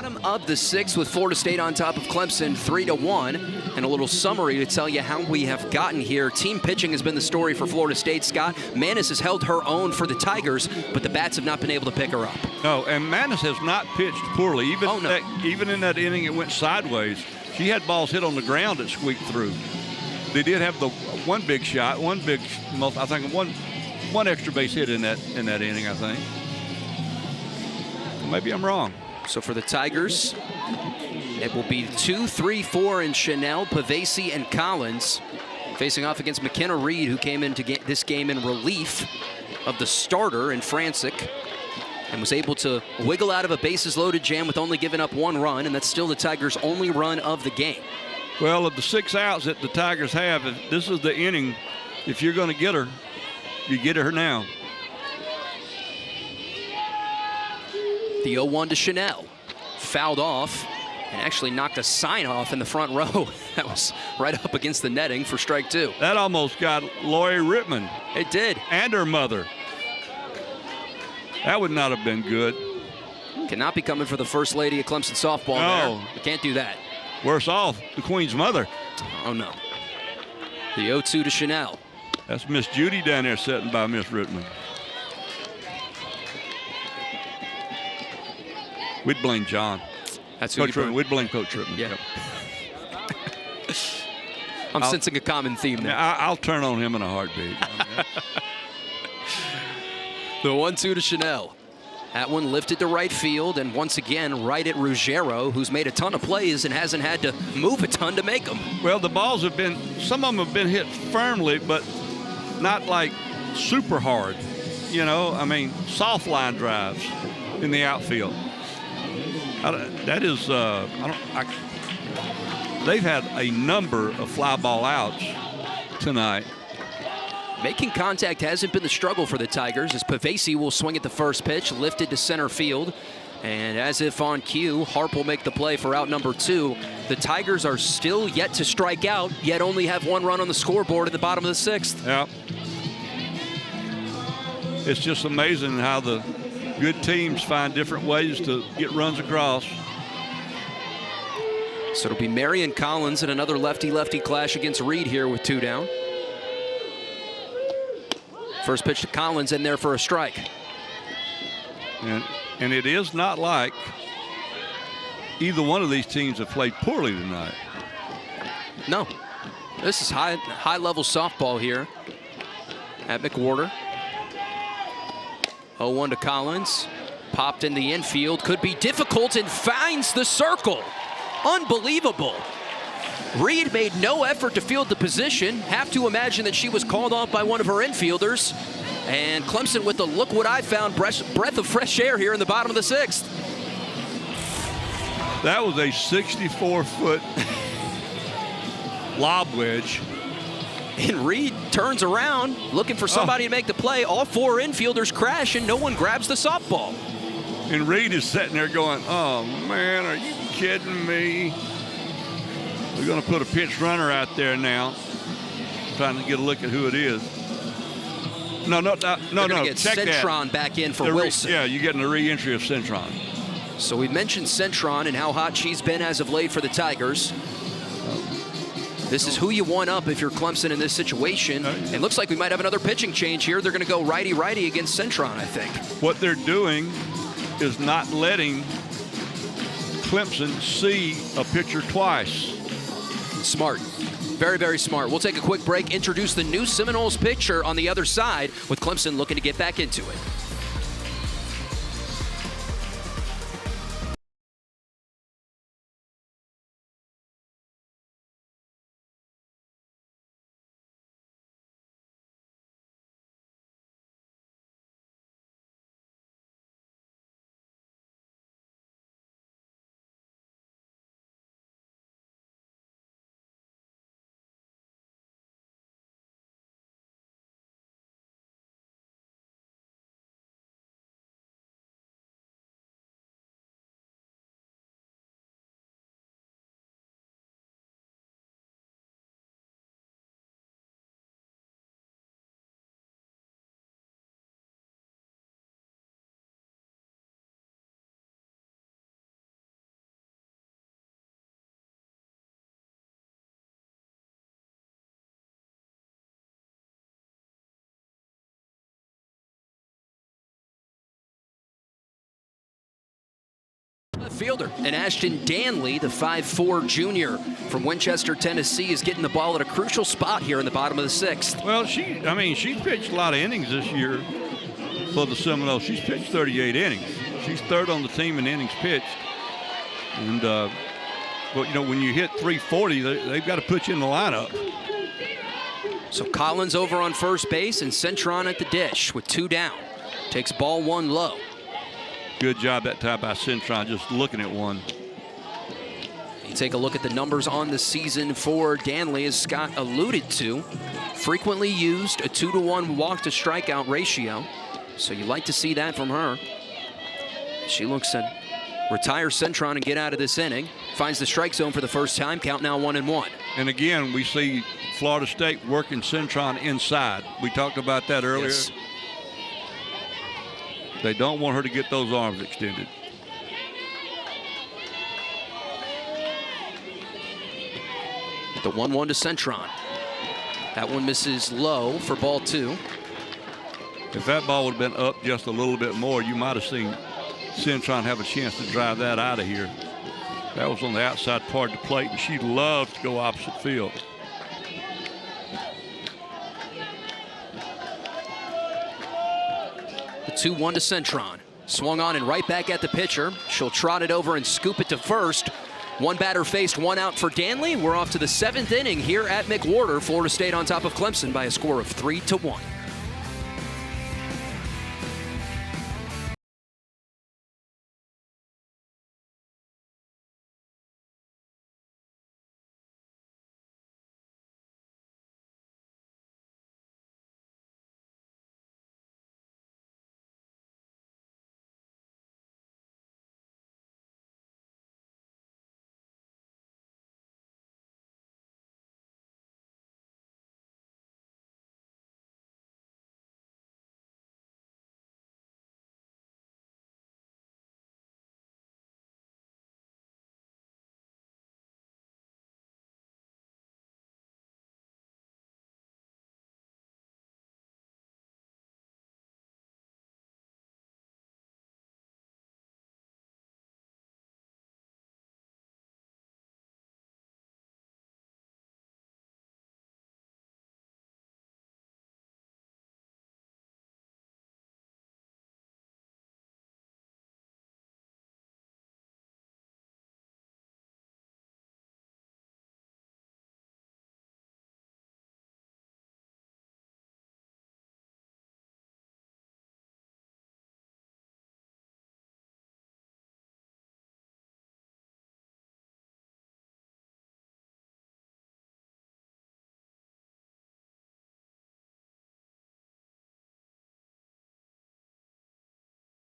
Bottom of the 6th with Florida State on top of Clemson 3-1. And a little summary to tell you how we have gotten here. Team pitching has been the story for Florida State, Scott. Manis has held her own for the Tigers, but the bats have not been able to pick her up. No, and Manis has not pitched poorly. Oh, Even in that inning it went sideways, she had balls hit on the ground that squeaked through. They did have the one big shot, one extra base hit in that inning, I think. Maybe I'm wrong. So for the Tigers, it will be 2, 3, 4 in Chanel, Pavesi, and Collins facing off against McKenna Reed, who came into this game in relief of the starter in Francic and was able to wiggle out of a bases-loaded jam with only giving up 1 run, and that's still the Tigers' only run of the game. Well, of the 6 outs that the Tigers have, this is the inning. If you're going to get her, you get her now. The 0-1 to Chanel. Fouled off and actually knocked a sign off in the front row. That was right up against the netting for strike 2. That almost got Lori Rittman. It did. And her mother. That would not have been good. Cannot be coming for the first lady of Clemson softball No. there. You can't do that. Worse off, the Queen's mother. Oh, no. The 0-2 to Chanel. That's Miss Judy down there sitting by Miss Rittman. We'd blame John. That's who Coach Rittman. We'd blame Coach Rittman. Yeah. I'm sensing a common theme there. I'll turn on him in a heartbeat. The 1-2 to Chanel. That one lifted to right field, and once again, right at Ruggiero, who's made a ton of plays and hasn't had to move a ton to make them. Well, the balls have been, some of them have been hit firmly, but not like super hard. You know, I mean, soft line drives in the outfield. That is, they've had a number of fly ball outs tonight. Making contact hasn't been the struggle for the Tigers, as Pavesi will swing at the first pitch, lifted to center field. And as if on cue, Harp will make the play for out number 2. The Tigers are still yet to strike out, yet only have 1 run on the scoreboard at the bottom of the 6th. Yeah. It's just amazing how the good teams find different ways to get runs across. So it'll be Marion Collins in another lefty-lefty clash against Reed here with 2 down. First pitch to Collins in there for a strike. And it is not like either one of these teams have played poorly tonight. No. This is high-level softball here at McWhorter. 0-1 to Collins. Popped in the infield. Could be difficult and finds the circle. Unbelievable. Reed made no effort to field the position. Have to imagine that she was called off by one of her infielders. And Clemson with the look what I found breath of fresh air here in the bottom of the 6th. That was a 64-foot lob wedge. And Reed turns around looking for somebody to make the play. All 4 infielders crash and no one grabs the softball. And Reed is sitting there going, oh man, are you kidding me? We're going to put a pinch runner out there now, trying to get a look at who it is. No. Get Centron back in for Wilson. Yeah, you're getting a re-entry of Centron. So we mentioned Centron and how hot she's been as of late for the Tigers. This is who you want up if you're Clemson in this situation. It looks like we might have another pitching change here. They're going to go righty-righty against Centron, I think. What they're doing is not letting Clemson see a pitcher twice. Smart. Very, very smart. We'll take a quick break, introduce the new Seminoles pitcher on the other side, with Clemson looking to get back into it. fielder. And Ashton Danley, the 5'4" junior from Winchester, Tennessee, is getting the ball at a crucial spot here in the bottom of the 6th. Well, she's pitched a lot of innings this year for the Seminoles. She's pitched 38 innings. She's third on the team in innings pitched. And, but, you know, when you hit 340, they've got to put you in the lineup. So Collins over on first base and Centron at the dish with 2 down. Takes ball 1 low. Good job that time by Centron, just looking at one. You take a look at the numbers on the season for Danley, as Scott alluded to. Frequently used, a 2-to-1 walk to strikeout ratio. So you like to see that from her. She looks to retire Centron and get out of this inning. Finds the strike zone for the first time. Count now 1-1. And again, we see Florida State working Centron inside. We talked about that earlier. Yes. They don't want her to get those arms extended. The 1-1 to Centron. That one misses low for ball 2. If that ball would have been up just a little bit more, you might have seen Centron have a chance to drive that out of here. That was on the outside part of the plate, and she loves to go opposite field. The 2-1 to Centron. Swung on and right back at the pitcher. She'll trot it over and scoop it to first. One batter faced, 1 out for Danley. We're off to the 7th inning here at McWhorter. Florida State on top of Clemson by a score of 3-1.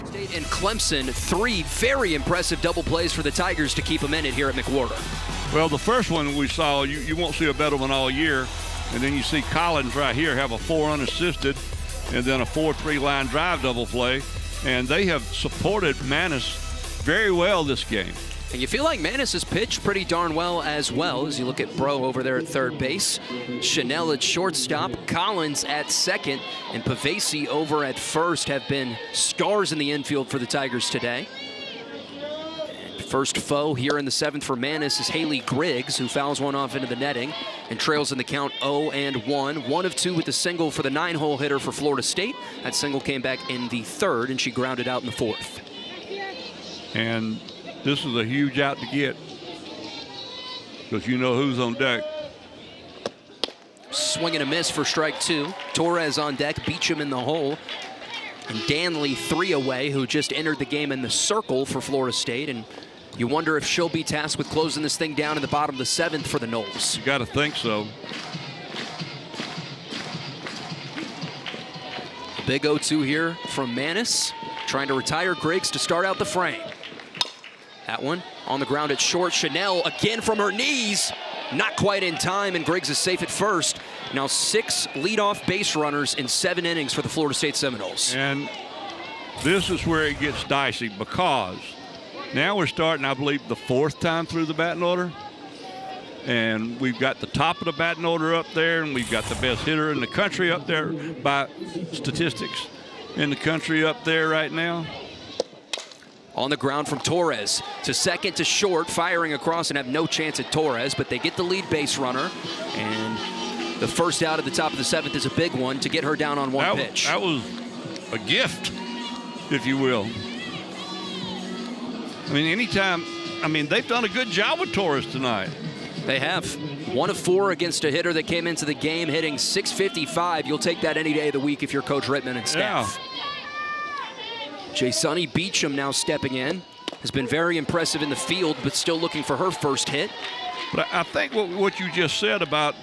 State and Clemson, 3 very impressive double plays for the Tigers to keep them in it here at McWhorter. Well, the first one we saw, you won't see a better one all year. And then you see Collins right here have a 4 unassisted and then a 4-3 line drive double play. And they have supported Manis very well this game. And you feel like Manis has pitched pretty darn well as you look at Bro over there at third base, Chanel at shortstop, Collins at second, and Pavesi over at first have been stars in the infield for the Tigers today. And first foe here in the 7th for Manis is Haley Griggs, who fouls one off into the netting and trails in the count 0-1. 1 of 2 with the single for the 9-hole hitter for Florida State. That single came back in the 3rd, and she grounded out in the 4th. And this is a huge out to get because you know who's on deck. Swing and a miss for strike 2. Torres on deck, Beecham in the hole. And Danley 3 away, who just entered the game in the circle for Florida State. And you wonder if she'll be tasked with closing this thing down in the bottom of the 7th for the Noles. You got to think so. Big 0-2 here from Manis, trying to retire Griggs to start out the frame. That one on the ground at short. Chanel again from her knees. Not quite in time, and Griggs is safe at first. Now 6 leadoff base runners in 7 innings for the Florida State Seminoles. And this is where it gets dicey because now we're starting, I believe, the 4th time through the batting order. And we've got the top of the batting order up there, and we've got the best hitter in the country up there by statistics in the country up there right now. On the ground from Torres to second to short, firing across and have no chance at Torres, but they get the lead base runner. And the first out at the top of the 7th is a big one to get her down on one pitch. That was a gift, if you will. I mean, anytime, they've done a good job with Torres tonight. They have. 1 of 4 against a hitter that came into the game hitting .655. You'll take that any day of the week if you're Coach Rittman and staff. Yeah. Sunny Beecham now stepping in. Has been very impressive in the field, but still looking for her first hit. But I think what you just said about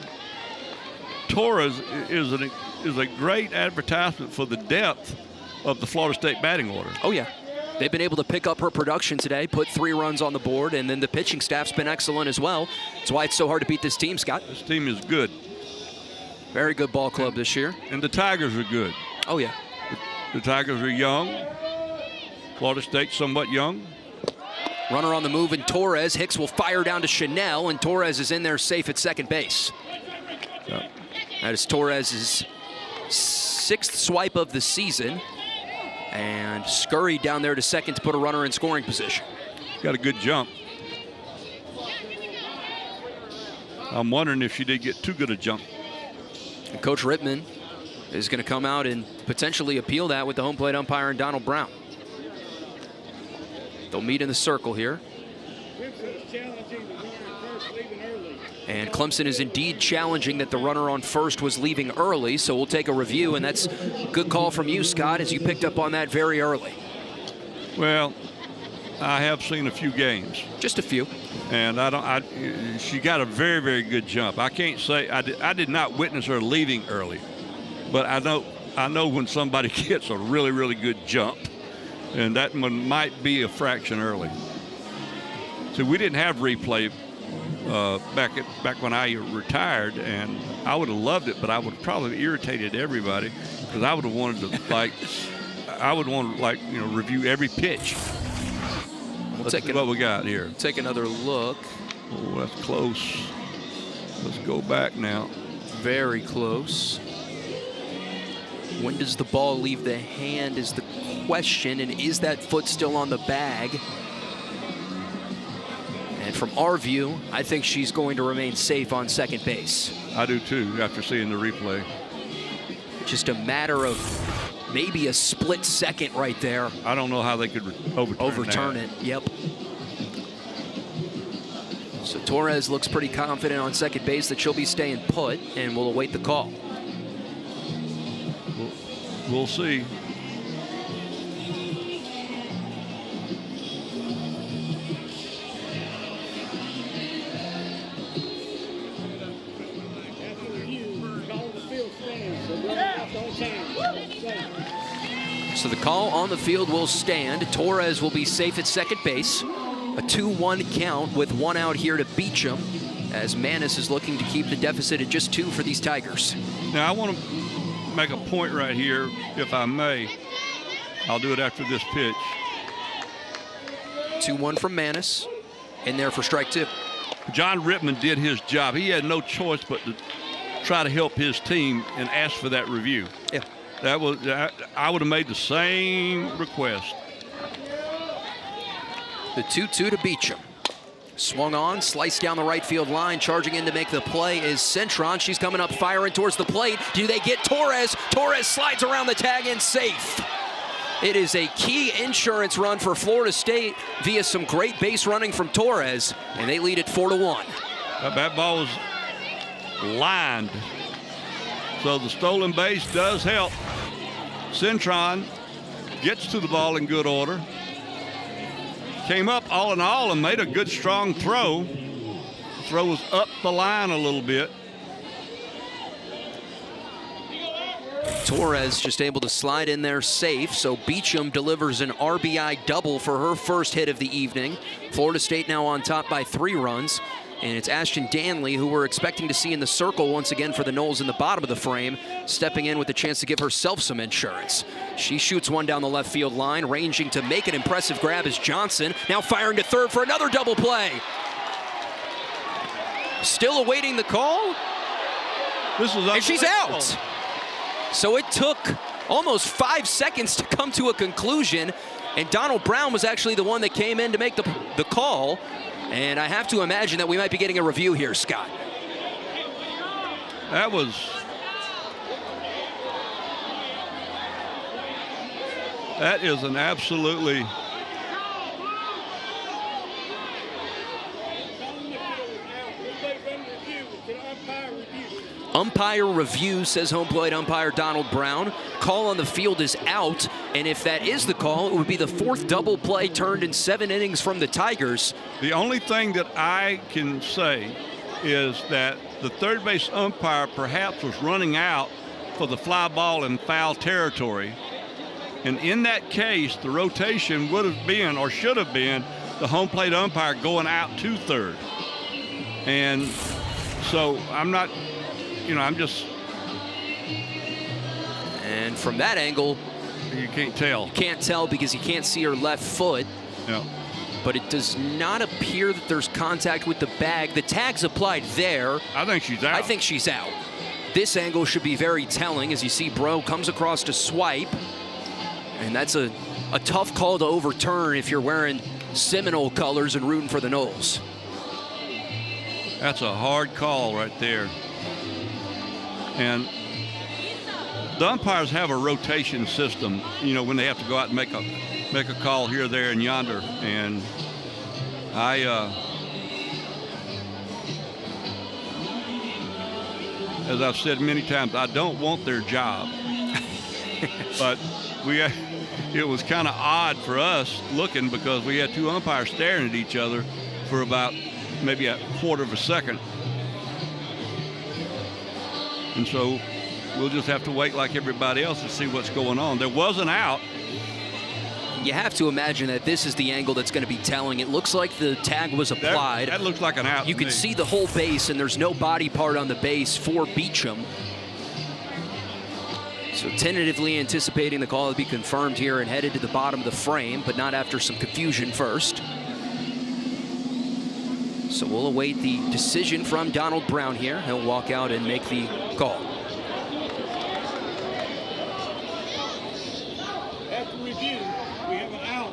Torres is a great advertisement for the depth of the Florida State batting order. Oh, yeah. They've been able to pick up her production today, put 3 runs on the board, and then the pitching staff's been excellent as well. That's why it's so hard to beat this team, Scott. This team is good. Very good ball club this year. And the Tigers are good. Oh, yeah. The Tigers are young. Florida State somewhat young. Runner on the move, and Torres. Hicks will fire down to Chanel, and Torres is in there safe at second base. Yeah. That is Torres' 6th swipe of the season. And scurried down there to second to put a runner in scoring position. Got a good jump. I'm wondering if she did get too good a jump. And Coach Rittman is going to come out and potentially appeal that with the home plate umpire and Donald Brown. They'll meet in the circle here. And Clemson is indeed challenging that the runner on first was leaving early, so we'll take a review, and that's a good call from you, Scott, as you picked up on that very early. Well, I have seen a few games. Just a few. And she got a very, very good jump. I can't say I did not witness her leaving early, but I know when somebody gets a really, really good jump, and that one might be a fraction early. So we didn't have replay back when I retired, and I would have loved it, but I would have probably irritated everybody because I would have wanted to review every pitch. Let's see what we got here. Take another look. Oh, that's close. Let's go back now. Very close. When does the ball leave the hand is the question, and is that foot still on the bag? And from our view, I think she's going to remain safe on second base. I do too, after seeing the replay. Just a matter of maybe a split second right there. I don't know how they could overturn it. Yep. So Torres looks pretty confident on second base that she'll be staying put, and we'll await the call. We'll see. So the call on the field will stand. Torres will be safe at second base. A 2-1 count with 1 out here to Beecham, as Manis is looking to keep the deficit at just 2 for these Tigers. Now I want to make a point right here, if I may. I'll do it after this pitch. 2-1 from Manis. In there for strike 2. John Rittman did his job. He had no choice but to try to help his team and ask for that review. Yeah. I would have made the same request. The 2-2 to Beecham. Swung on, sliced down the right field line. Charging in to make the play is Cintron. She's coming up, firing towards the plate. Do they get Torres? Torres slides around the tag and safe. It is a key insurance run for Florida State via some great base running from Torres, and they lead it 4-1. That ball was lined, so the stolen base does help. Cintron gets to the ball in good order. Came up all in all and made a good strong throw. Throw was up the line a little bit. Torres just able to slide in there safe, so Beecham delivers an RBI double for her first hit of the evening. Florida State now on top by 3 runs. And it's Ashton Danley, who we're expecting to see in the circle once again for the Noles in the bottom of the frame, stepping in with a chance to give herself some insurance. She shoots one down the left field line, ranging to make an impressive grab is Johnson, now firing to third for another double play. Still awaiting the call. And she's out. So it took almost 5 seconds to come to a conclusion And Donald Brown was actually the one that came in to make the call. And I have to imagine that we might be getting a review here, Scott. That is an absolutely... Umpire review, says home plate umpire Donald Brown. Call on the field is out, and if that is the call, it would be the 4th double play turned in 7 innings from the Tigers. The only thing that I can say is that the third base umpire perhaps was running out for the fly ball in foul territory. And in that case, the rotation would have been, or should have been, the home plate umpire going out to third. And so I'm not... I'm just... And from that angle... You can't tell. You can't tell because you can't see her left foot. Yeah. But it does not appear that there's contact with the bag. The tag's applied there. I think she's out. I think she's out. This angle should be very telling as you see Bro comes across to swipe. And that's a tough call to overturn if you're wearing Seminole colors and rooting for the Noles. That's a hard call right there. And the umpires have a rotation system, when they have to go out and make a call here, there, and yonder. And as I've said many times, I don't want their job. But it was kind of odd for us looking because we had 2 umpires staring at each other for about maybe a quarter of a second. And so we'll just have to wait like everybody else to see what's going on. There was an out. You have to imagine that this is the angle that's going to be telling. It looks like the tag was applied. That looks like an out. You can see the whole base, and there's no body part on the base for Beecham. So tentatively anticipating the call to be confirmed here and headed to the bottom of the frame, but not after some confusion first. So we'll await the decision from Donald Brown here. He'll walk out and make the call. After review, we have an out.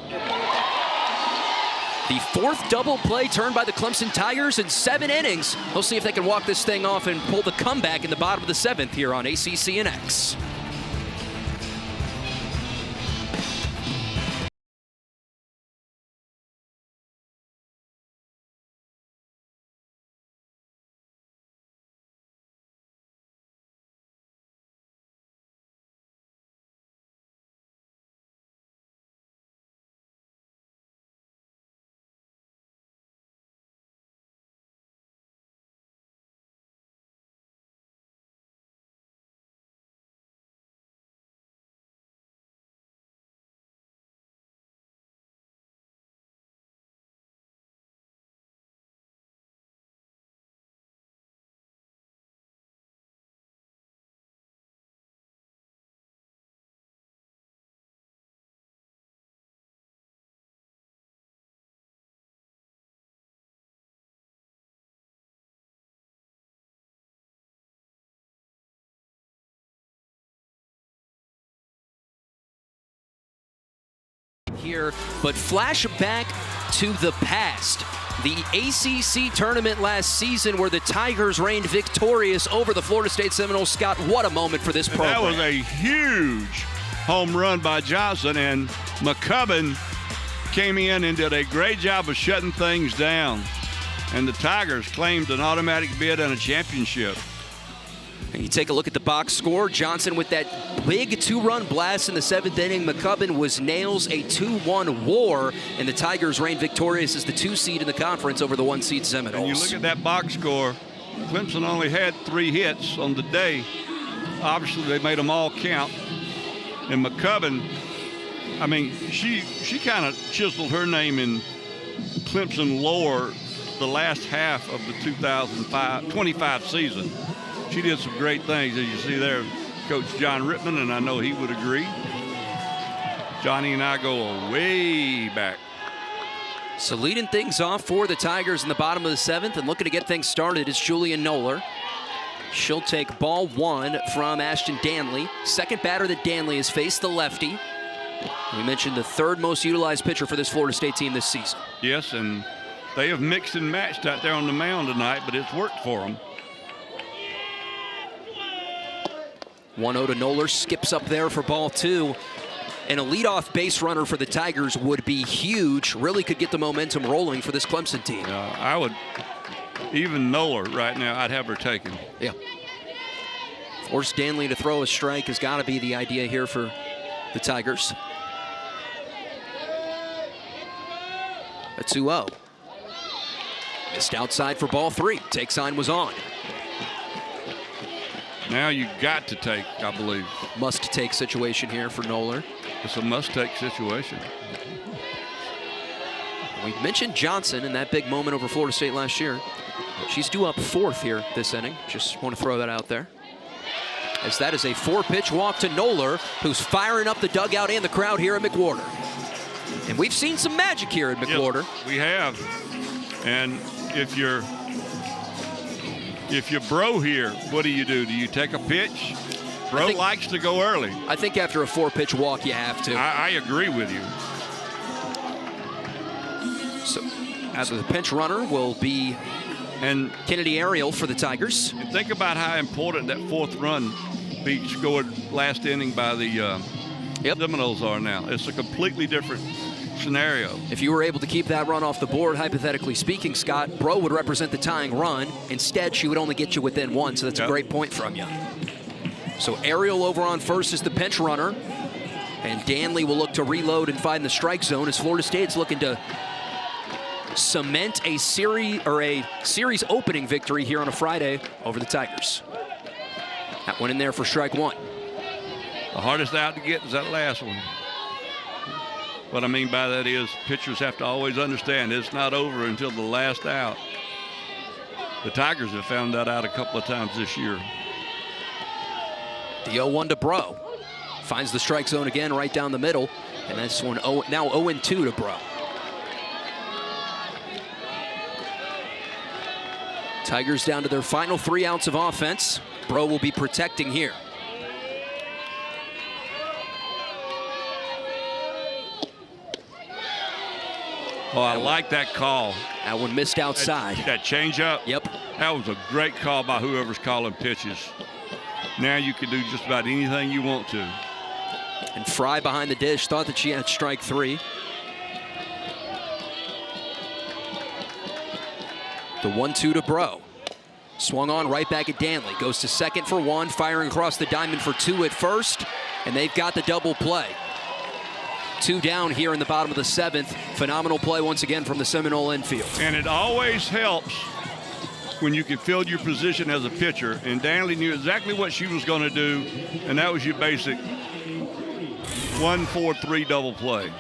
The 4th double play turned by the Clemson Tigers in 7 innings. We'll see if they can walk this thing off and pull the comeback in the bottom of the 7th here on ACC and X. Here, but flashback to the past. The ACC tournament last season where the Tigers reigned victorious over the Florida State Seminoles. Scott, what a moment for this program. That was a huge home run by Johnson, and McCubbin came in and did a great job of shutting things down. And the Tigers claimed an automatic bid on a championship. And you take a look at the box score. Johnson with that big 2-run blast in the 7th inning. McCubbin was nails, a 2-1 war, and the Tigers reigned victorious as the 2 seed in the conference over the 1 seed Seminoles. And you look at that box score, Clemson only had 3 hits on the day. Obviously, they made them all count. And McCubbin, I mean, she kind of chiseled her name in Clemson lore the last half of the 2025 season. She did some great things, as you see there, Coach John Rittman, and I know he would agree. Johnny and I go way back. So leading things off for the Tigers in the bottom of the 7th and looking to get things started is Julian Noller. She'll take ball 1 from Ashton Danley. Second batter that Danley has faced, the lefty. We mentioned the third most utilized pitcher for this Florida State team this season. Yes, and they have mixed and matched out there on the mound tonight, but it's worked for them. 1-0 to Noller, skips up there for ball 2. And a leadoff base runner for the Tigers would be huge. Really could get the momentum rolling for this Clemson team. I would, even Noller right now, I'd have her taken. Yeah. Force Danley to throw a strike has got to be the idea here for the Tigers. A 2-0. Missed outside for ball 3. Take sign was on. Now you got to take, I believe. Must-take situation here for Noller. It's a must-take situation. We mentioned Johnson in that big moment over Florida State last year. She's due up 4th here this inning. Just want to throw that out there. As that is a 4-pitch walk to Noller, who's firing up the dugout and the crowd here at McWhorter. And we've seen some magic here at McWhorter. Yes, we have. And if you're Bro here, what do? Do you take a pitch? Bro likes to go early. I think after a 4-pitch walk, you have to. I agree with you. So the pinch runner will be Kennedy Ariel for the Tigers. And think about how important that 4th run beat scored last inning by the Seminoles are now. It's a completely different scenario. If you were able to keep that run off the board, hypothetically speaking, Scott, Bro would represent the tying run. Instead, she would only get you within 1, so that's a great point from you. So Ariel over on first is the pinch runner, and Danley will look to reload and find the strike zone as Florida State's looking to cement a series opening victory here on a Friday over the Tigers. That one in there for strike 1. The hardest out to get is that last one. What I mean by that is pitchers have to always understand it's not over until the last out. The Tigers have found that out a couple of times this year. The 0-1 to Bro. Finds the strike zone again right down the middle. And this one now 0-2 to Bro. Tigers down to their final 3 outs of offense. Bro will be protecting here. Oh, I like that call. That one missed outside. That changeup? Yep. That was a great call by whoever's calling pitches. Now you can do just about anything you want to. And Fry behind the dish thought that she had strike 3. The 1-2 to Bro. Swung on right back at Danley. Goes to second for 1, firing across the diamond for 2 at first. And they've got the double play. 2 down here in the bottom of the 7th. Phenomenal play once again from the Seminole infield. And it always helps when you can field your position as a pitcher. And Danley knew exactly what she was going to do, and that was your basic 1-4-3 double play.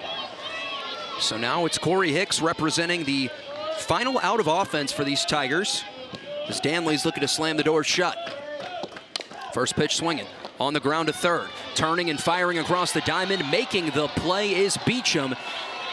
So now it's Corey Hicks representing the final out of offense for these Tigers, as Danley's looking to slam the door shut. First pitch swinging. On the ground to third. Turning and firing across the diamond. Making the play is Beecham.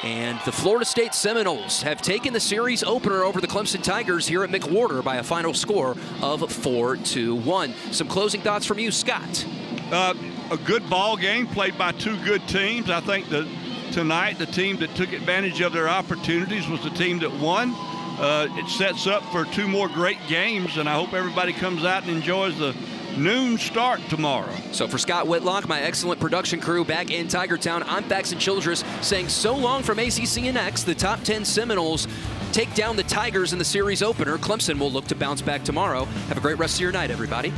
And the Florida State Seminoles have taken the series opener over the Clemson Tigers here at McWhorter by a final score of 4-1. Some closing thoughts from you, Scott. A good ball game played by 2 good teams. I think that tonight the team that took advantage of their opportunities was the team that won. It sets up for 2 more great games, and I hope everybody comes out and enjoys the noon start tomorrow. So for Scott Whitlock, my excellent production crew back in Tigertown, I'm Faxon Childress saying so long from ACCNX. The top 10 Seminoles take down the Tigers in the series opener. Clemson will look to bounce back tomorrow. Have a great rest of your night, everybody.